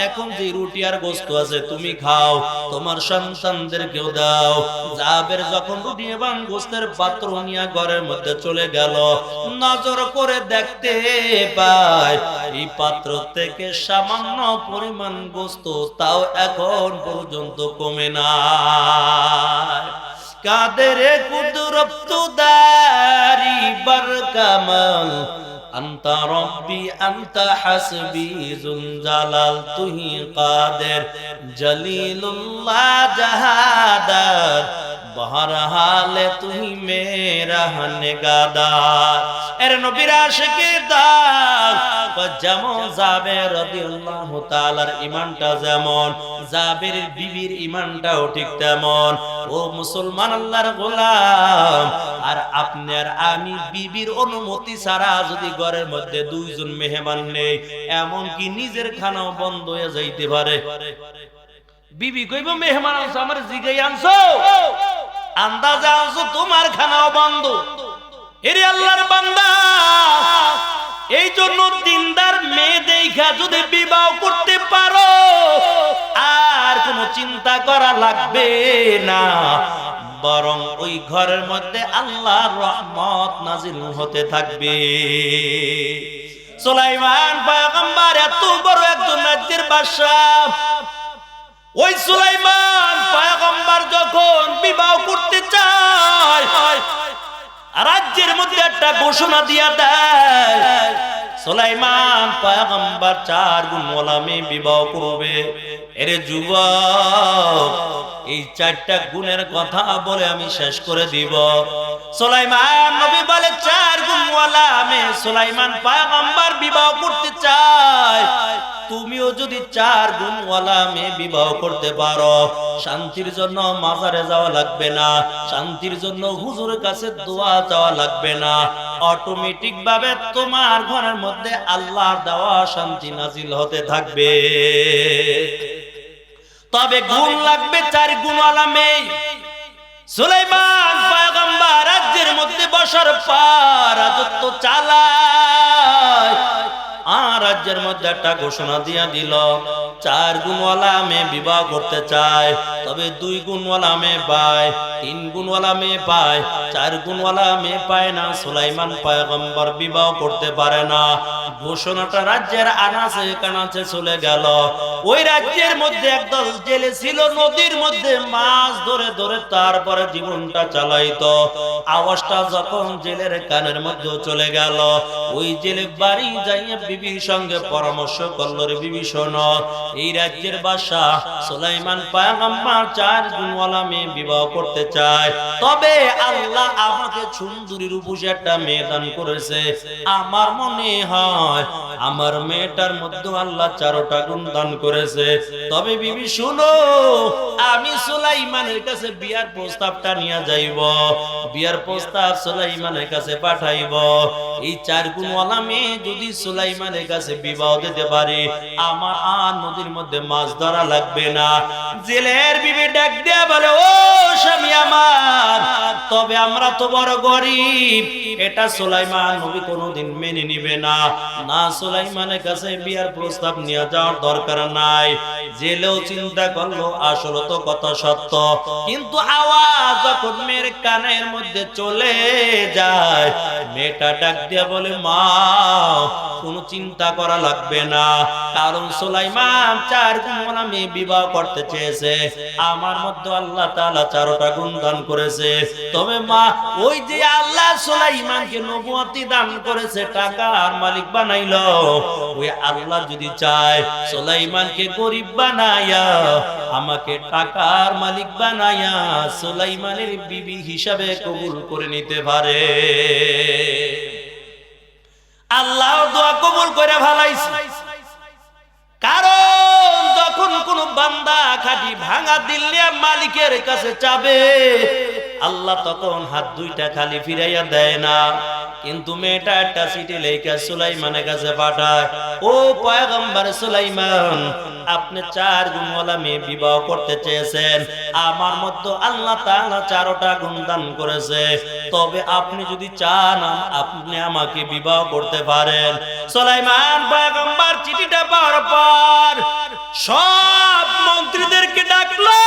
[SPEAKER 1] এখন যে রুটি আর গোশত আছে তুমি খাও, তোমার সন্তানদেরকেও দাও। জাবের যখন রুটি এবং গোশতের পাত্র নিয়ে ঘরের মধ্যে চলে গেল, নজর করে দেখতে পায় এই পাত্র থেকে সামান্য পরিমাণ গোশত তাও এখন পর্যন্ত কমে না। কাদের কুদরত দারি বরকামাল, আনতা রব্বি আনতা হাসবি জুল জালাল, তুহি কাদের জলিলুল্লাহ জাহাদার, বহরহালে তুহি মেরা নেগাদার। এর নবীর আশিকের দাগ যেমন জাবের রাদিয়াল্লাহু তাআলার ঈমানটা যেমন, জাবেরের বিবির ঈমানটাও ঠিক তেমন। ও মুসলমান আল্লাহর গোলাম, আর আপনি আর আমি বিবির অনুমতি ছাড়া যদি ঘরের মধ্যে দুইজন মেহমান নেই, এমন কি নিজের খানাও বন্ধ হয়ে যাইতে পারে। বিবি কইব, মেহমান আনছো, আমার জিগাই আনছো, আন্দাজে আনছো, তোমার খানাও বন্ধ। এরে আল্লাহর বান্দা, এই জন্য দিনদার মেয়ে দেখা যদি বিবাহ করতে পারো, আর কোনো চিন্তা করা লাগবে না, বরং ওই ঘরের মধ্যে আল্লাহর রহমত নাজিল হতে থাকবে। সুলাইমান পয়গম্বর এত বড় একজন রাজ্যের বাদশা, ওই সুলাইমান পয়গম্বর যখন বিবাহ করতে চায়, রাজ্যের মধ্যে একটা ঘোষণা দিয়া দেয়, সুলাইমান পয়গম্বর 4 গুণওয়ালা মেয়ে বিবাহ করবে। এরে যুবক, এই 4টা গুণের কথা বলে আমি শেষ করে দিব। সুলাইমান নবী বলে 4 গুণওয়ালা মেয়ে সুলাইমান পয়গম্বর বিবাহ করতে চায়। তুমিও যদি 4 গুণওয়ালা মেয়ে বিবাহ করতে পারো, শান্তির জন্য মাজারে যাওয়া লাগবে না, শান্তির জন্য হুজুরের কাছে দোয়া চাওয়া লাগবে না, অটোমেটিক ভাবে তোমার ঘরের মধ্যে আল্লাহর দেওয়া শান্তি নাজিল হতে থাকবে। তবে গুণ লাগবে 4 গুণওয়ালা মেয়ে। সুলাইমান পয়গম্বর রাজ্যের মধ্যে বসার পর রাজত্ব চালায়, আর রাজ্যের মধ্যে একটা ঘোষণা দিয়া দিল, 4 গুণওয়ালা মেয়ে বিবাহ করতে চায়, তবে 2 গুণওয়ালা মেয়ে পায়, 3 গুণওয়ালা মেয়ে পায়, 4 গুণওয়ালা মেয়ে পায় না। সুলাইমান পয়গম্বর বিবাহ করতে পারে না। ঘোষণাটা রাজ্যের আনাচে কানাচে চলে গেল। ওই রাজ্যের মধ্যে একদল জেলে ছিল, নদীর মধ্যে মাছ ধরে ধরে তারপরে জীবনটা চালাইতো। আওয়াজটা যখন জেলের কানের মধ্যে চলে গেল, ওই জেলে বাড়ি যাইয়া বিবির সঙ্গে পরামর্শ করল, রে বিবি শোনো, এই রাজ্যের বাদশা সুলাইমান পয়গম্বর 4 গুণওয়ালা মেয়ে বিবাহ করতে চায়, তবে আল্লাহ আমাকে সুন্দরী রূপসী একটা মেয়ে দান করেছে। আমার মনে হয় আমার মেয়েটার মধ্যে আল্লাহ 4টা গুণ দান করেছে। তবে বিবি শুনো, আমি সুলাইমানের কাছে বিয়ার প্রস্তাবটা নিয়ে যাইব, বিয়ার প্রস্তাব সুলাইমানের কাছে পাঠাইব। এই 4 গুণওয়ালা মেয়ে যদি সুলাইমানের কাছে বিবাহ দিতে পারে, আমার আর নদীর মধ্যে মাছ ধরা লাগবে না। জেলের বিবি ডাক দিয়া বলে, ও স্বামী আমার, তবে আমরা তো বড় গরিব, এটা সুলাইমান নবী কোনোদিন মেনে নিবে না। না, সুলাইমানের কাছে বিয়ার প্রস্তাব নিয়ে যাওয়ার দরকার নাই। জেলেও চিন্তা করলো আসলে তো কথা সত্য, কিন্তু আওয়াজ যখন মেয়ের কানের মধ্যে চলে যায়, মেয়েটা ডাক দিয়া বলে, মা কোনো চিন্তা করা লাগবে না, কারণ সুলাইমান 4 গুণ মেয়ে বিবাহ করতে চেয়েছে, আমার মধ্যে আল্লাহ তাআলা 4টা গুণ দান করেছে। তবে মা, ওই যে আল্লাহ সুলাইমানকে নবুয়তি দান করেছে, টাকার মালিক বানাইলো, ওই আল্লাহ যদি চায় সুলাইমানকে গরিব বানায়া আমাকে টাকার মালিক বানায়া সুলাইমানের বিবি হিসাবে কবুল করে নিতে পারে। আল্লাহ দোয়া কবুল করে ভালাইছে। কারণ যখন কোন বান্দা খাঁটি ভাঙা দিল নিয়ে মালিকের কাছে যাবে, আল্লাহ তখন হাত দুইটা খালি ফিরাইয়া দেয় না, কিন্তু মেয়েটা একটা চিঠি লেখা সুলাইমানের কাছে পাঠায়, ও পয়গম্বর সুলাইমান, আপনি 4 গুণওয়ালা মেয়ে বিবাহ করতে চেয়েছেন, আমার মধ্যে আল্লাহ তাআলা 4টা গুণ দান করেছে, তবে আপনি যদি চান আপনি আমাকে বিবাহ করতে পারেন। সুলাইমান পয়গম্বর চিঠিটা পাওয়ার পর সব মন্ত্রীদেরকে ডাকলো,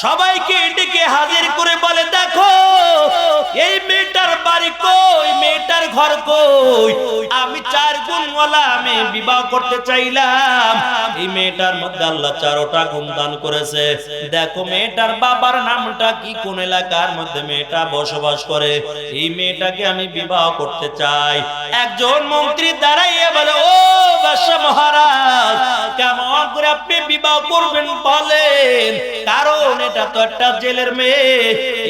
[SPEAKER 1] সবাইকে ডেকে হাজির করে বলে, দেখো এই মেয়েটার বাড়ি কই, মেয়েটার ঘর কই, আমি 4 গুণওয়ালা মেয়ে বিবাহ করতে চাইলাম, এই মেয়েটার মধ্যে আল্লাহ 4টা গুণ দান করেছে, দেখো মেয়েটার বাবার নামটা কি, কোন এলাকার মধ্যে মেয়েটা বসবাস করে, এই মেয়েটাকে আমি বিবাহ করতে চাই। একজন মন্ত্রী দাঁড়াইয়া বলে, ও বাদশা মহারাজ, কেমন করে আপনি বিবাহ করবেন বলেন, কারণ এটা তো একটা জেলের মেয়ে,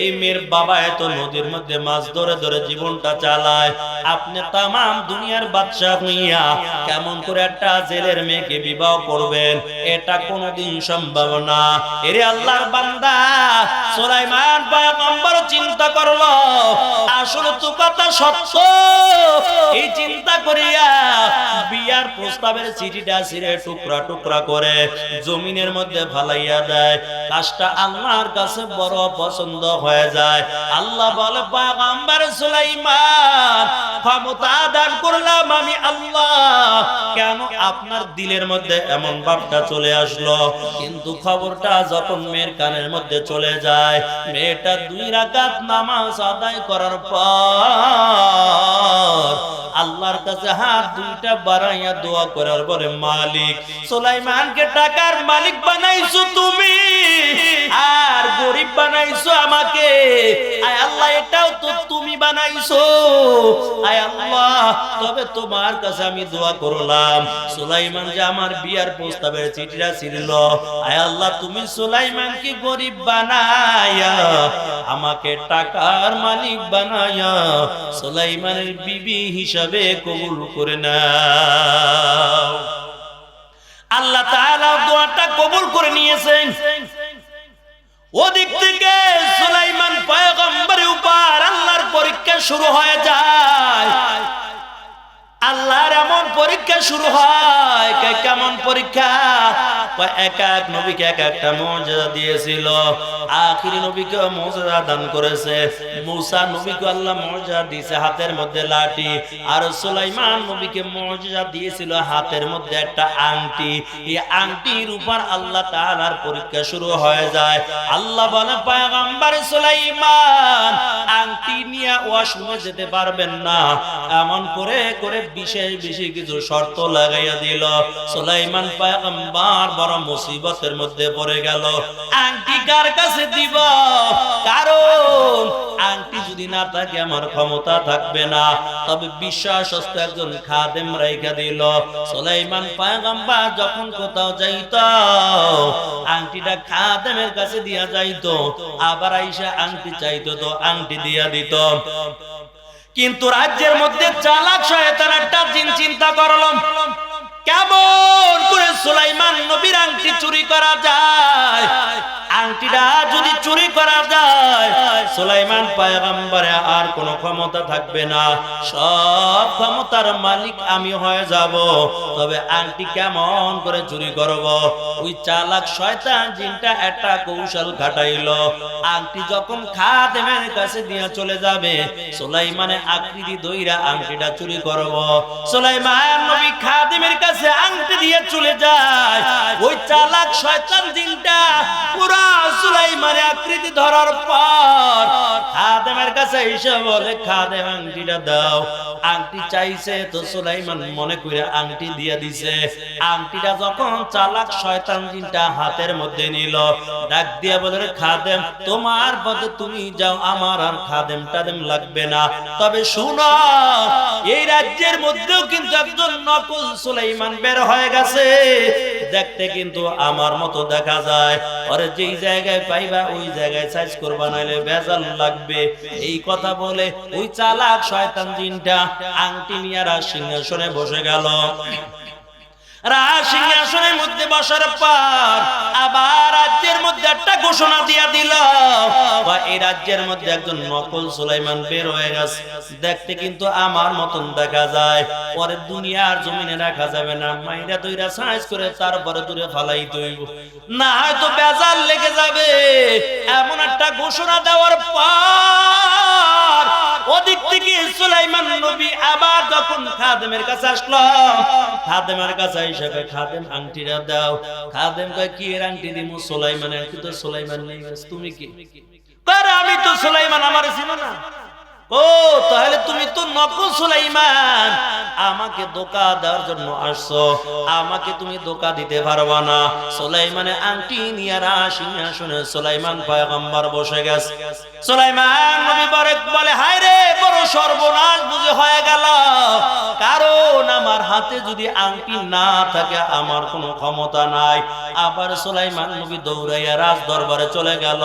[SPEAKER 1] এই মেয়ের বাবা এত নদীর মধ্যে মাছ ধরে ধরে জীবনটা চালায়, আপনি তাম দুনিয়ার বাদশা হইয়া কেমন করে একটা জেলের মেয়েকে বিবাহ করবেন, এটা কোনোদিন সম্ভব না। এরে আল্লাহর বান্দা সুলাইমান পয়গম্বর চিন্তা করলো, আসলে তো কথা সত্য, এই চিন্তা করিয়া বিয়ার প্রস্তাবের চিঠিটা ছিঁড়ে টুকরা টুকরা করে জমিনের মধ্যে ফালাইয়া দেয়। কাজটা আল্লাহর কাছে বড় পছন্দ হয়ে যায়। আল্লাহ বলে, পয়গম্বর সুলাইমান, ক্ষমতা দান করলাম আমি আল্লাহ, কেন আপনার দিলের মধ্যে এমন ভাবটা চলে আসলো? কিন্তু খবরটা যখন মেয়ের কানের মধ্যে চলে যায়, মেয়েটা 2 রাকাত নামাজ আদায় করার পর আল্লাহর কাছে হাত দুইটা বাড়াইয়া দোয়া করার পরে, মালিক, সুলাইমানকে টাকার মালিক বানাইছো তুমি, আর গরিব বানাইছো আমাকে, আয় আল্লাহ এটাও তো তুমি বানাইছো, আয় আল্লাহ, তবে তোমার কাছে আমি দোয়া করলাম, সুলাইমান যে আমার বিয়ার প্রস্তাবের চিঠিটা ছিল, আয় আল্লাহ তুমি সুলাইমানকে গরিব বানায়া আমাকে টাকার মালিক বানায়া সুলাইমানের বিবি হিসাবে কবুল করে নাও। আল্লাহ তাআলা দোয়াটা কবুল করে নিয়েছেন। ওদিক থেকে সুলাইমান পয়গম্বরের উপর আল্লাহর পরীক্ষা শুরু হয়ে যায়। আল্লাহর এমন পরীক্ষা শুরু হয়, কেমন পরীক্ষা? এক এক নবীকে এক একটা মুজিজা দিয়েছিল, আখিরি নবীকে মুজিজা দান করেছে। মুসা নবীকে আল্লাহ মুজিজা দিয়েছে হাতের মধ্যে লাঠি, আর সুলাইমান নবীকে মুজিজা দিয়েছিল হাতের মধ্যে একটা আংটি। এই আংটির উপর আল্লাহ তাআলার পরীক্ষা শুরু হয়ে যায়। আল্লাহ বলে, পয়গম্বর সুলাইমান আংটি নিয়ে ওয়াশরুমে যেতে পারবেন না, এমন করে করে বিশেষ বিশেষ কিছু শর্ত লাগাইয়া দিল। সুলাইমান পয়গম্বর বড় মুসিবতের মধ্যে পড়ে গেল। আংটি কার কাছে দিব? কারণ আংটি যদি না থাকে আমার ক্ষমতা থাকবে না। তবে বিশ্বাসস্থ একজন খাদেম রাইখা দিল। সুলাইমান পয়গম্বর যখন কোথাও যাইত, আংটিটা খাদেমের কাছে দিয়া যাইত, আবার আইসা আংটি চাইতো তো আংটি দিয়া দিত। কিন্তু রাজ্যের মধ্যে চালাক শয়তান একটা জিন চিন্তা করলাম, কেমন করে সুলাইমান নবীর আংটি চুরি করা যায়। আংটিটা যদি চুরি করা যায়, সুলাইমান পয়গম্বরে আর কোনো ক্ষমতা থাকবে না, সব ক্ষমতার মালিক আমি হয়ে যাব। তবে আংটি কেমন করে চুরি করব? ওই চালাক শয়তান জিনটা একটা কৌশল খাটাইল। আংটি যখন খাদেমের কাছে দিয়ে চলে যাবে, সুলাইমানের আকৃতি দইরা আংটিটা চুরি করব। সুলাইমান নবী খাদেমের কাছে আংটি দিয়ে চলে যায়। ওই চালাক শয়তান জিনটা পুরা সুলাইমানের আকৃতি ধরার পর খাদেমের কাছে এসে বলে, খাদেম আংটিটা দাও। আংটি চাইছে তো সুলাইমান মনে করে আংটি দিয়ে দিছে। আংটিটা যখন চালাক শয়তান জিনটা হাতের মধ্যে নিল, ডাক দিয়ে বলে, খাদেম তোমার পথে তুমি যাও, আমার আর খাদেম টাদেম লাগবে না। তবে শুনো, এই রাজ্যের মধ্যেও কিন্তু একজন নকল সুলাইমান বের হয়ে গেছে, দেখতে কিন্তু আমার মতো দেখা যায়। আরে যেই জায়গায় পাইবা ওই জায়গায় সাইজ করবা, নাইলে ভেজাল লাগবে। এই কথা বলে ওই চালাক শয়তান জিনটা আংটি নিয়ে সিংহাসনে বসে গেল। সিংহাসনের মধ্যে বসার পর আবার রাজ্যের মধ্যে একটা ঘোষণা দিয়া দিল, এই রাজ্যের মধ্যে একজন নকল সুলাইমান বের হয়ে গেছে, দেখতে কিন্তু আমার মতন দেখা যায়। পরে দুনিয়ার জমিনে রাখা যাবে না, মাইরা তৈরা সাইজ করে তারপরে দূরে ফালাই দইব, না হয়তো বেজাল লেগে যাবে। এমন একটা ঘোষণা দেওয়ার পর ওদিক থেকে সুলাইমান নবী আবার যখন খাদেমের কাছে আসলো, খাদেমের কাছে এসে কয়, খাদেম আংটিটা দাও। খাদেম কয়, কি এর আংটি দিমু? সুলাইমানের আংটি তো সুলাইমান নেই, তুমি কি? আরে আমি তো সুলাইমান, আমার চিনো না? ও তাহলে তুমি তো নকল সুলাইমান, আমাকে ধোঁকা দেওয়ার জন্য আসছো, আমাকে তুমি ধোঁকা দিতে পারবা না। সুলাইমানের আংটি নিয়ে সিংহাসনে সুলাইমান পয়গম্বর বসে গেছে। সুলাইমান নবী বলে, হায় রে বড় সর্বনাশ বুঝে হয়ে গেল, কারণ আমার হাতে যদি আংটি না থাকে আমার কোনো ক্ষমতা নাই। আবার সুলাইমান নবী দৌড়াইয়া রাজ দরবারে চলে গেল।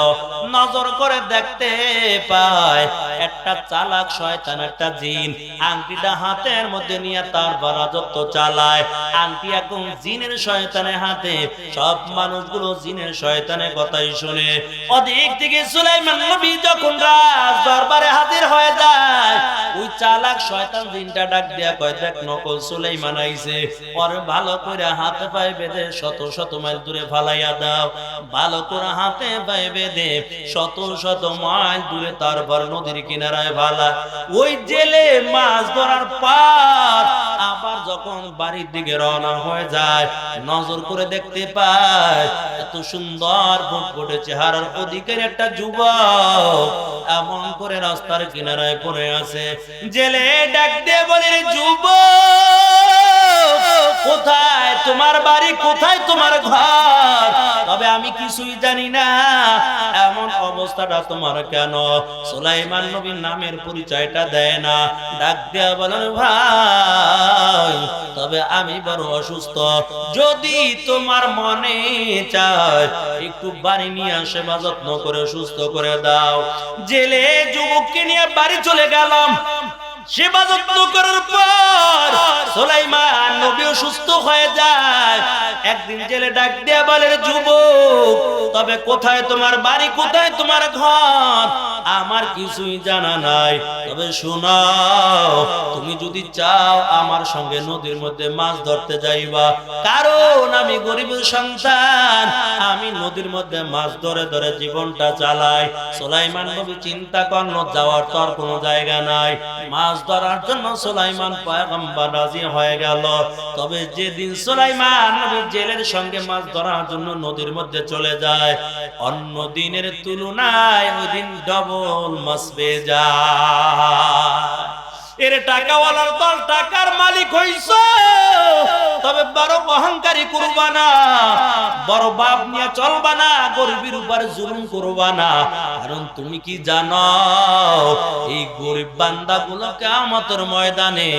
[SPEAKER 1] নজর করে দেখতে পায় একটা চালাক শয়তান, একটা জিন আংটিটা হাতের মধ্যে নিয়ে তার রাজত্ব চালায়। আংটি এখন জিনের শয়তানের হাতে, সব মানুষগুলো জিনের শয়তানের কথাই শুনে। ওদিক থেকে সুলাইমান নবী যখন রাজ দরবারে হাজির হয়ে যায়, ওই চালাক শয়তান জিনটা ডাক দিয়া কয়, দেখ নকল সুলাইমান আইছে, ওর ভালো করে হাতে পায়ে বেঁধে শত শত মাইল দূরে ফালাইয়া দাও। ভালো করে হাতে পায়ে বেঁধে শত শত মাইল দূরে তারপর নদীর কিনারায় ফালা। ওই জেলে মাছ ধরার পর আবার যখন বাড়ির দিকে রওনা হয়ে যায়, নজর করে দেখতে পায় এত সুন্দর ফুটফুটে চেহারার অধিকারী একটা যুবক এমন করে রাস্তার কিনারায় পড়ে আছে। জেলে ডাক দিয়ে বলে, যুবক কোথায় তোমার বাড়ি, কোথায় তোমার ঘর? তবে আমি কিছুই জানি না, এমন অবস্থাটা তোমার কেন? সুলাইমান নবীর নামের পরিচয়টা দেয় না। ডাক দেয়া বলেন, ভাই তবে আমি বড় অসুস্থ, যদি তোমার মনে চায় একটু বাড়ি নিয়ে সেবা যত্ন করে সুস্থ করে দাও। জেলে যুবককে নিয়ে বাড়ি চলে গেলাম। সেবা যত্ন করার পর সুলাইমান নবীও সুস্থ হয়ে যায়। একদিন জেলে ডাক দিয়ে বলে, যুবক তবে কোথায় তোমার বাড়ি, কোথায় তোমার ঘর? আমার কিছুই জানা নাই, তবে শোনো, তুমি যদি চাও আমার সঙ্গে নদীর মধ্যে মাছ ধরতে যাইবা, কারণ আমি গরিবের সন্তান, আমি নদীর মধ্যে মাছ ধরে ধরে জীবনটা চালাই। সুলাইমান নবী চিন্তা করলো যাওয়ার তো আর কোনো জায়গা নাই, মাছ ধরার জন্য সুলাইমান পয়গম্বর রাজি হয়ে গেল। তবে যেদিন সুলাইমান নবী জেলের সঙ্গে মাছ ধরার জন্য নদীর মধ্যে চলে যায়, অন্য দিনের তুলনায় ওই দিন ডবল মাছ পেয়ে যায়। এর টাকাওয়ালার দল, টাকার মালিক হইছো, তবে বড় অহংকারী করবা না, বড় বাপ নিয়ে চলবা না, গরিবের উপর জুলুম করবা না। কারণ তুমি কি জানো, এই গরিব বান্দাগুলো কিয়ামতের ময়দানে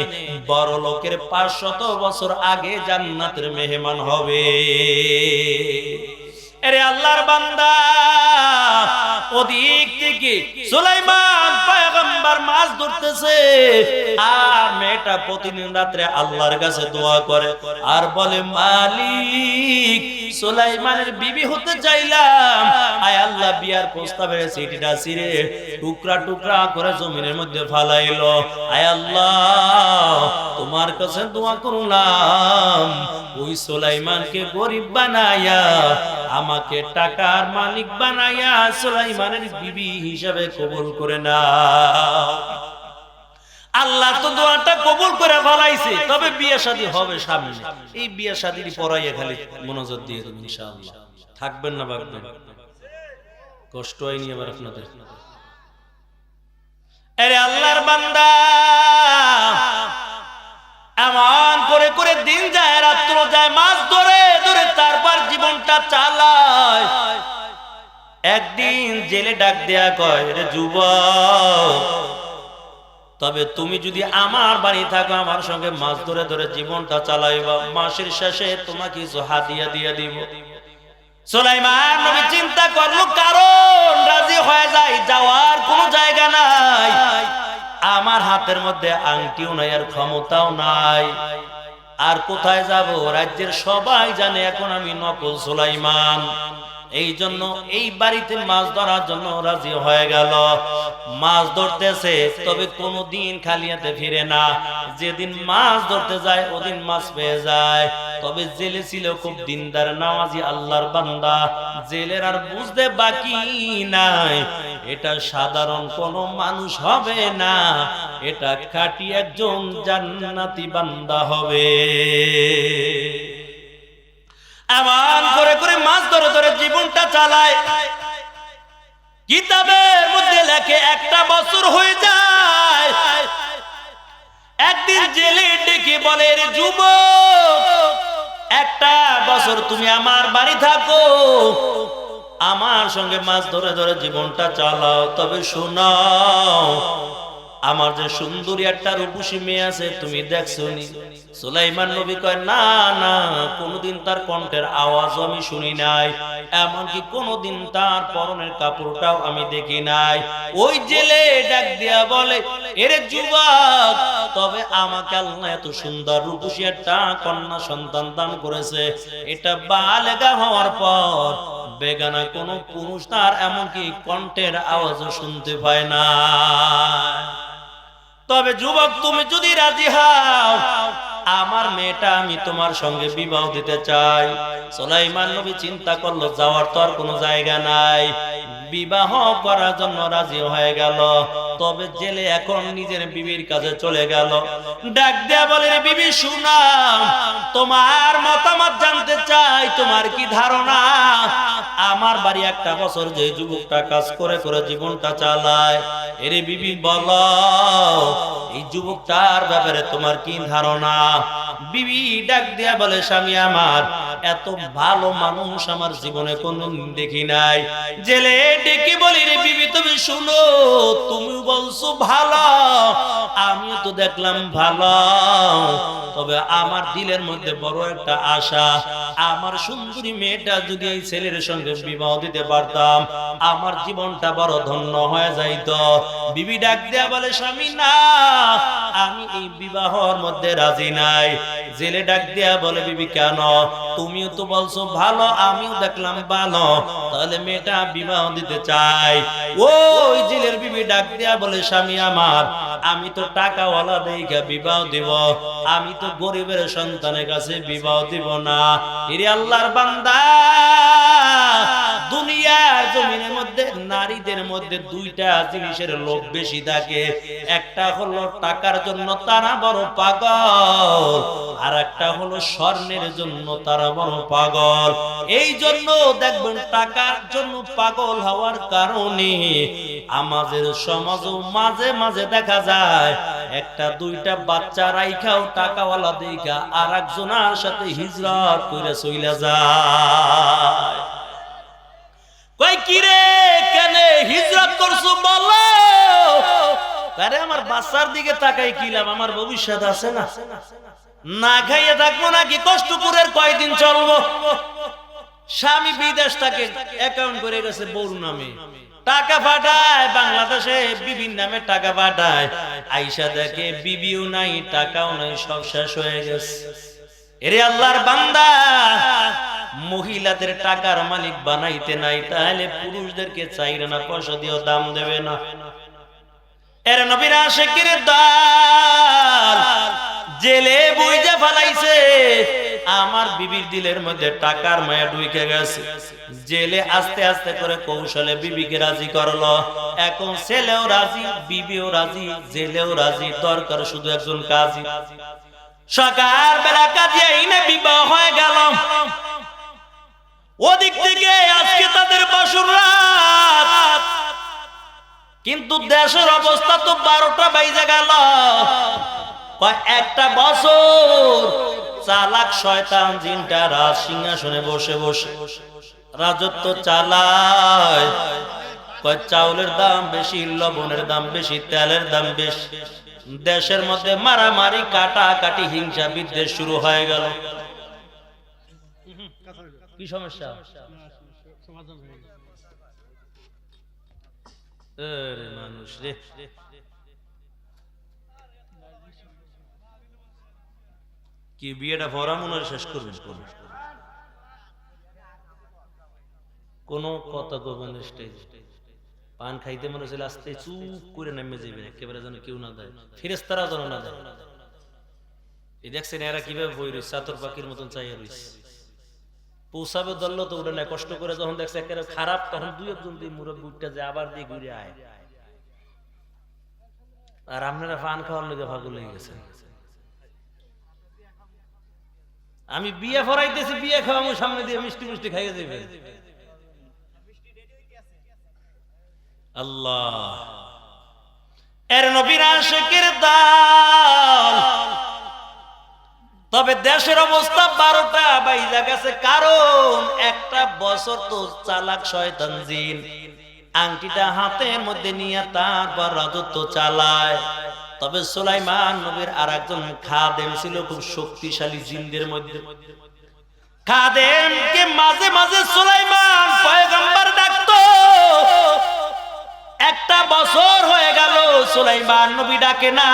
[SPEAKER 1] বড় লোকের 500 বছর আগে জান্নাতের মেহমান হবে। এরে আল্লাহর বান্দা, ওদিক থেকে সুলাইমান পয়গম্বর মাছ ধরতেছে, আর মেয়েটা প্রতিদিন রাত্রে আল্লাহর কাছে দোয়া করে আর বলে, মালিক সুলাইমানের বিবি হতে চাইলাম, আয় আল্লাহ বিয়ার প্রস্তাবের চিঠিটা ছিঁড়ে টুকরা টুকরা করে জমিনের মধ্যে ফালাইলো। আয় আল্লাহ তোমার কাছে দোয়া করলাম, ওই সুলাইমানকে গরিব বানায়া আমাকে টাকার মালিক বানায়া সুলাইমানের বিবি হিসাবে কবুল করে নাও। আল্লাহ তো দোয়াটা কবুল করে ফলাইছে, তবে বিয়ে শাদী হবে সামনে। এই বিয়ে শাদীর পড়াইয়া খালি মনোযোগ দিয়ে দেবেন ইনশাআল্লাহ। থাকবেন না ভাববেন, কষ্ট হয়নি আবার আপনাদের। আরে আল্লাহর বান্দা, এমন করে করে দিন যায়, রাত্র যায়, মাছ ধরে ধরে তারপর জীবনটা চালায়। একদিন জেলে ডাক দেয়া কয়, রে যুবক, তবে তুমি যদি আমার বাড়ি থাকো, আমার সঙ্গে মাছ ধরে ধরে জীবনটা চালাইবা, মাসের শেষে তোমাকে কিছু হাদিয়া দিয়ে দিব। সুলাইমান নবী চিন্তা করলো, কারণ রাজি হয়ে যায়, যাওয়ার কোনো জায়গা নাই, আমার হাতের মধ্যে আংটিও নাই আর ক্ষমতাও নাই, আর কোথায় যাব? রাজ্যের সবাই জানে এখন আমি নকল সুলাইমান। এই জন্য এই বাড়িতে মাছ ধরার জন্য রাজি হয়ে গেল। মাছ ধরতেছে, তবে কোনোদিন খালি হাতে ফিরে না। যেদিন মাছ ধরতে যায় ওদিন মাছ পেয়ে যায়। তবে জেলে ছিল খুব দিনদার নামাজি আল্লাহর বান্দা। জেলের আর বুঝতে বাকি নাই, এটা সাধারণ কোনো মানুষ হবে না, এটা খাঁটি একজন জান্নাতি বান্দা হবে। এমন করে করে মাছ ধরে ধরে জীবনটা চালায়। কিতাবের মধ্যে লেখে 1টা বছর হয়ে যায়। একদিন জেলে ডেকে বলে, রে যুবক, 1টা বছর তুমি আমার বাড়ি থাকো, আমার সঙ্গে মাছ ধরে ধরে জীবনটা চালাও, তবে শোনাও, আমার যে সুন্দরী একটা রূপসী মেয়ে আছে, তুমি দেখছো নি? সুলাইমান নবী কয়, না না, কোনদিন তার কণ্ঠের আওয়াজও আমি শুনি নাই, এমনকি কোনদিন তার পরনের কাপড়টাও আমি দেখি নাই। ওই জেলে ডাক দিয়া বলে, এরে যুবক, তবে আমাকে আল্লাহ এত সুন্দর রূপসী একটা কন্যা সন্তান দান করেছে, এটা বালেগা হওয়ার পর বেগানা কোন পুরুষ তার এমনকি কণ্ঠের আওয়াজও শুনতে পায় না। তবে যুবক, তুমি যদি রাজি হও, আমার মেয়েটা আমি তোমার সঙ্গে বিবাহ দিতে চাই। সুলাইমান নবী চিন্তা করলো, যাওয়ার তো আর কোনো জায়গা নাই, বিবাহ করার জন্য রাজি হয়ে গেল। তবে জেলে এখন নিজের বিবির কাছে চলে গেল, ডাক দেয়া বলে, রে বিবি শুনাও, তোমার মতামত জানতে চাই, তোমার কি ধারণা? আমার বাড়ি 1টা বছর যে যুবকটা কাজ করে করে জীবনটা চালায়, এরে বিবি বলো, এই যুবকটার ব্যাপারে তোমার কি ধারণা? বিবি ডাক দিয়া বলে, স্বামী আমার, এত ভালো মানুষ আমার জীবনে কোনদিন দেখি নাই। জেলে ডেকে বলি, রে বিবি তুমি শুনো, তুমি বলছো ভালো, আমিও তো দেখলাম ভালো, তবে আমার দিলের মধ্যে বড় একটা আশা, আমার সুন্দরী মেয়েটা যদি এই ছেলের সঙ্গে বিবাহ দিতে পারতাম, আমার জীবনটা বড় ধন্য হয়ে যাইত। বিবি ডাক দেয়া বলে, স্বামী না, আমি এই বিবাহর মধ্যে রাজি নাই। জেলে ডাক দেয়া বলে, বিবি কেন? তুমিও তো বলছো ভালো, আমিও দেখলাম ভালো, তাহলে মেয়েটা বিবাহ দিতে চাই। ওই জেলের বিবি ডাক দেয়া বলে, স্বামী আমার, আমি তো টাকাওয়ালা দেখে বিবাহ দিব, আমি তো গরিবের সন্তানের কাছে বিবাহ দিব না। এরে আল্লাহর বান্দা, দুনিয়ার জমিনের মধ্যে নারীদের মধ্যে 2টা জিনিসের লোভ বেশি থাকে। একটা হলো টাকার জন্য তারা বড় পাগল, আর একটা হলো স্বর্ণের জন্য তারা বড় পাগল। এই জন্য দেখবেন টাকার জন্য পাগল হওয়ার কারণে আমাদের সমাজও মাঝে মাঝে দেখা যায় 1টা 2টা বাচ্চা রাইখাও টাকাওয়ালা দেখা আর একজনের সাথে হিজরত করে চলে যায়। কই কিরে, কেন হিজরত করছো বলো? আরে আমার বাচ্চার দিকে তাকাই কি লাভ, আমার ভবিষ্যৎ আছে না? না খাইয়ে থাকবো নাকি কষ্ট করে কয়দিন চলবো? স্বামী বিদেশ থাকে, অ্যাকাউন্ট করে গেছে বউর নামে, টাকা পাঠায় বাংলাদেশে, বিবির নামে টাকা পাঠায়, আইসা দেখে বিবিও নাই, টাকাও নাই, সব শেষ হয়ে গেছে। এরে আল্লাহর বান্দা, মহিলাদের টাকার মালিক বানাইতে নাই, তাহলে পুরুষদেরকে চাইরে না, পয়সা দিয়েও দাম দেবে না। এর নবীর আশিকের দল জেলে বুইজা ফেলাইছে, আমার বিবির দিলের মধ্যে টাকার মায়া ঢুকে গেছে। জেলে আস্তে আস্তে করে কৌশলে বিবিকে রাজি করলো। এখন ছেলেও রাজি, বিবিও রাজি, জেলেও রাজি, দরকার শুধু একজন কাজী। সকাল বেলা কাজী আইনে বিবাহ হয়ে গেল। ওদিক থেকে আজকে তাদের বাসর রাত, কিন্তু দেশের অবস্থা তো 12টা বাইজে গেল। একটা বছর চালাক শয়তান জিনটা রাজ সিংহাসনে বসে বসে রাজত্ব চালায়। চাউলের দাম বেশি, লবণের দাম বেশি, তেলের দাম বেশি। দেশের মধ্যে মারামারি, কাটাকাটি, হিংসা বিদ্বেষ শুরু হয়ে গেল। কি সমস্যা? মানুষ রে, কি বিয়েটা ভরা মনে শেষ করবেন? কোন কথা কবেন? স্টেজ পান খাইতে মনে হচ্ছে আস্তে চুপ করে নেমে যাবেন, একেবারে যেন কেউ না দেয়, ফেরেশতারা যেন না দেয়। এই দেখছেন এরা কিভাবে বই রয়েছে, চাতর পাখির মতন চাইয়া রয়েছে। পৌঁছাবে ধরলো তো উঠে নেয়, কষ্ট করে যখন দেখছে একেবারে খারাপ, তখন দুই একজন দিয়ে মুরব্বী উঠতে যায়, আবার দিয়ে ঘুরে আয়। আর আপনারা পান খাওয়ার লেগে পাগল হয়ে গেছেন। আমি বিয়ে ফরাইতেছি, বিয়ে খাওয়াবো, সামনে দিয়ে মিষ্টি মিষ্টি খাইয়ে দেবে। আল্লাহ এর নবীর আশিকের দল। তবে দেশের অবস্থা 12টা বাইজা গেছে, কারণ একটা বছর তো চালাক শয়তান জিন আংটিটা হাতের মধ্যে নিয়ে তারপর রাজত্ব চালায়। তবে সুলাইমান নবীর আর একজন খাদেম ছিল, খুব শক্তিশালী জিনদের মধ্যে। খাদেমকে মাঝে মাঝে সুলাইমান পয়গম্বর ডাকতো। একটা বছর হয়ে গেল সুলাইমান নবী ডাকে না।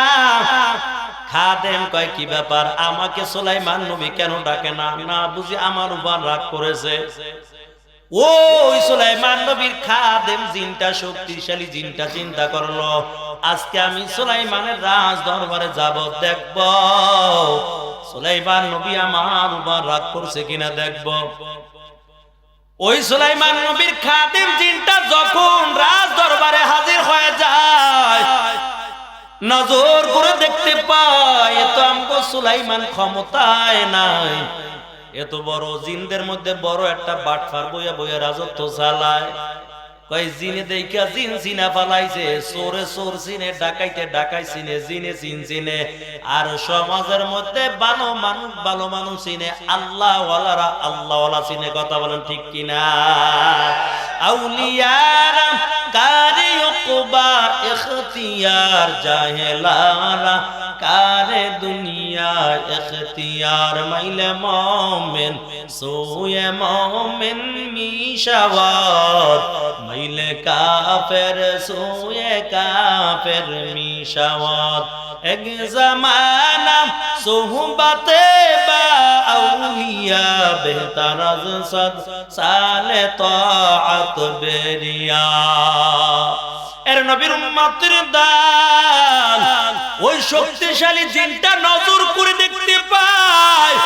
[SPEAKER 1] খাদেম কয় কি ব্যাপার, আমাকে সুলাইমান নবী কেন ডাকে না? না বুঝি আমার উপর রাগ করেছে। ওই সুলাইমান নবীর খাদেম জিনটা, শক্তিশালী জিনটা চিন্তা করলো, আজকে আমি সুলাইমানের রাজ দরবারে যাব, দেখব সুলাইমান নবী আমার উপর রাগ করছে কিনা দেখব। ওই সুলাইমান নবীর খাদেম জিনটা যখন রাজ দরবারে হাজির হয়ে যায়, নজর করে দেখতে পায় এ তো আমগো সুলাইমান ক্ষমতায় নাই। এত বড় জিনদের মধ্যে বড় একটা বাটফার বইয়া বইয়া রাজত্ব চালায়। কয় জিনে দেখা জিন চিনা পালাইছে, চোরে চোর চিনে, ডাকাইতে ডাকাই চিনে, জিনে জিন চিনে। আর সমাজের মধ্যে ভালো মানুষ ভালো মানুষ চিনে, আল্লাহ ওয়ালারা আল্লাহ ওয়ালা চিনে। কথা বলেন ঠিক কিনা? আউলিয়ারা কারে উকবা ইখতিয়ার, জাহেলারা কারে দুনিয়া ইখতিয়ার। মাইলে মুমিন সোয়ে মুমিন মিশাওয়াত, মাইলে কাফের সোয়ে কাফের মিশাওয়াত। এক জামানা সোহবতে বা আউলিয়া, বেহতার আজ সদ সালে তাআত বেরিয়া। এর নবীর উম্মতের দাল ওই শক্তিশালী জিনটা নজর করে দেখতে পায়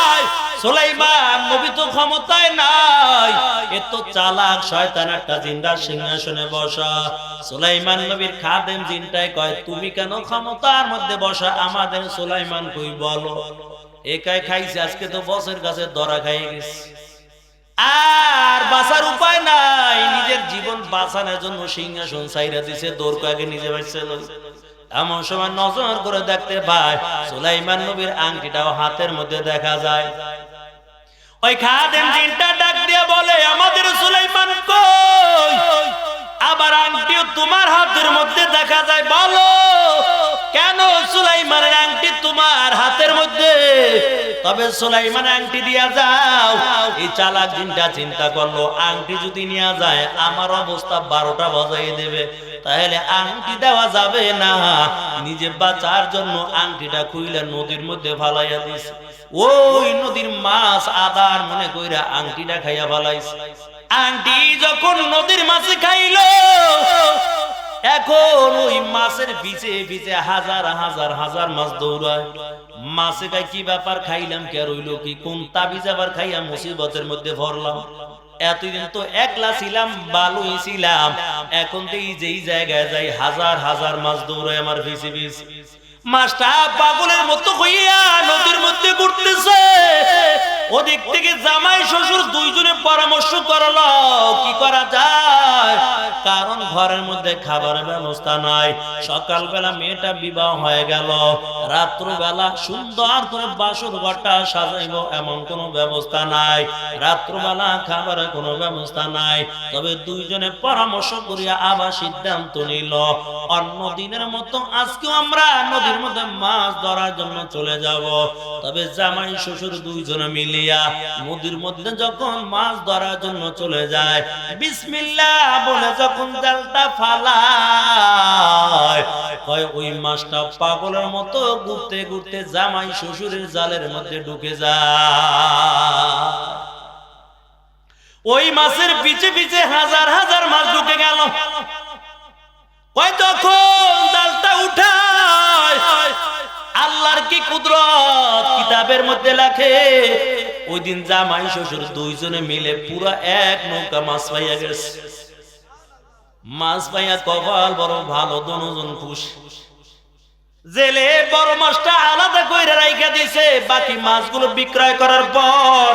[SPEAKER 1] সুলাইমান নবী তো ক্ষমতায় নাই, এত চালাক শয়তান একটা জিনদার সিংহাসনে বসা। সুলাইমান নবীর খাদেম জিনটাই কয়, তুমি কেন ক্ষমতার মধ্যে বসা? আমাদের সুলাইমান কই বলো। একাই খাইছে, আজকে তো বসের কাছে ধরা খাই গেছে, আর বাঁচার উপায় নাই। নিজের জীবন বাঁচানোর জন্য সিংহাসন ছাইরা দিছে, দৌড় আগে নিজে বাঁচছিল। এমন সময় নজর করে দেখতে পায় সুলাইমান নবীর আংটিটাও হাতের মধ্যে দেখা যায়। ওই খাদেম জিনটা ডাক দিয়ে বলে, আমাদের সুলাইমান কই? আবার আংটিও তোমার হাতের মধ্যে দেখা যায়, বলো কেন সুলাইমানের আংটি তোমার হাতের মধ্যে? তবে সুলাইমান আংটি দিয়া যাও। এই চালাক জিনটা চিন্তা করলো, আংটি যদি নিয়ে যায় আমার অবস্থা 12টা বাজাই দেবে, তাহলে আংটি দেওয়া যাবে না। নিজে বাঁচার জন্য আংটিটা খুইলা নদীর মধ্যে ফালাইয়া দিছে। ওই নদীর মাছ আদার মনে কইরা আংটিটা খাইয়া ফালাইছে। আংটি যখন নদীর মাছে খাইলো, এখন ওই মাছের পিছে পিছে হাজার হাজার হাজার মাছ দৌড়ায়। মাছে গায় কি ব্যাপার, খাইলাম কে রইল কি, কোন তাবিজ আবার খাইয়া মুসিবতের মধ্যে ভরলাম। এতদিন তো একলা ছিলাম, ভালোই ছিলাম, এখন তো এই যেই জায়গায় যাই হাজার হাজার মাছ দৌড়ায় আমার পিছে পিছে। মাছটা পাগলের মতো হইয়া নদীর মধ্যে ঘুরতেছে। ওদিক থেকে জামাই শ্বশুর দুইজনে পরামর্শ করলো কি করা যায়, কারণ ঘরের মধ্যে খাবারের ব্যবস্থা নাই। সকালবেলা মেয়েটা বিবাহ হয়ে গেল, রাত্রবেলা সুন্দর করে বাসর ঘরটা সাজাইব এমন কোনো ব্যবস্থা নাই, রাত্রবেলা খাবারের কোনো ব্যবস্থা নাই। তবে দুইজনে পরামর্শ করিয়া আবার সিদ্ধান্ত নিল অন্য দিনের মতো আজকেও আমরা নদীর মধ্যে মাছ ধরার জন্য চলে যাব। তবে জামাই শ্বশুর দুইজনে মিলিয়া নদীর মধ্যে যখন মাছ ধরার জন্য চলে যায়, বিসমিল্লাহ বলে যখন জালটা ফালায়, ওই মাছটা পাগলের মতো ঘুরতে ঘুরতে জামাই শ্বশুরের জালের মধ্যে ঢুকে যায়। ওই মাছের পিছে পিছে হাজার হাজার মাছ ঢুকে গেল। তখন জালটা উঠায়, আল্লাহর কি কুদরত কিতাবের মধ্যে লেখে, ওই দিন জামাই শ্বশুর দুইজনে মিলে পুরা এক নৌকা মাছ পাইয়া গেছে। মাছ পাইয়া কপাল বড় ভালো, দুজন খুশি। জেলে বড় মাছটা আলাদা কইরা রাইখা দিয়েছে, বাকি মাছগুলো বিক্রয় করার পর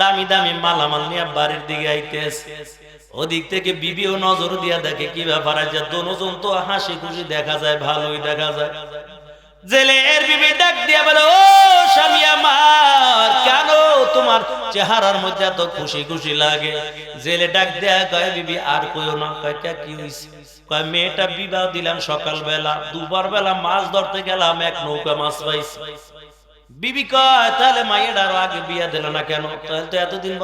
[SPEAKER 1] দামি দামি মালামাল নিয়ে বাড়ির দিকে আইতেছে। ওদিক থেকে বিবিও নজর দিয়া দেখে কি ব্যাপার, আছে দুজন তো হাসি খুশি দেখা যায়, ভালোই দেখা যায়। জেলের বিবি ডাক দিয়া বলে, ও স্বামী আমার, কেন তোমার চেহারার মধ্যে এত খুশি খুশি লাগে? জেলে ডাক দেয়া কয়, বিবি আর কইও না। কয় কি হইছে? কয় মেয়েটা বিবাহ দিলাম সকালবেলা, দুপুর বেলা মাছ ধরতে গেলাম, এক নৌকা মাছ পাইছি। বিবি কয়, তাহলে মাইয়ের আরো আগে বিয়া দিল না কেন? তাহলে তো এতদিন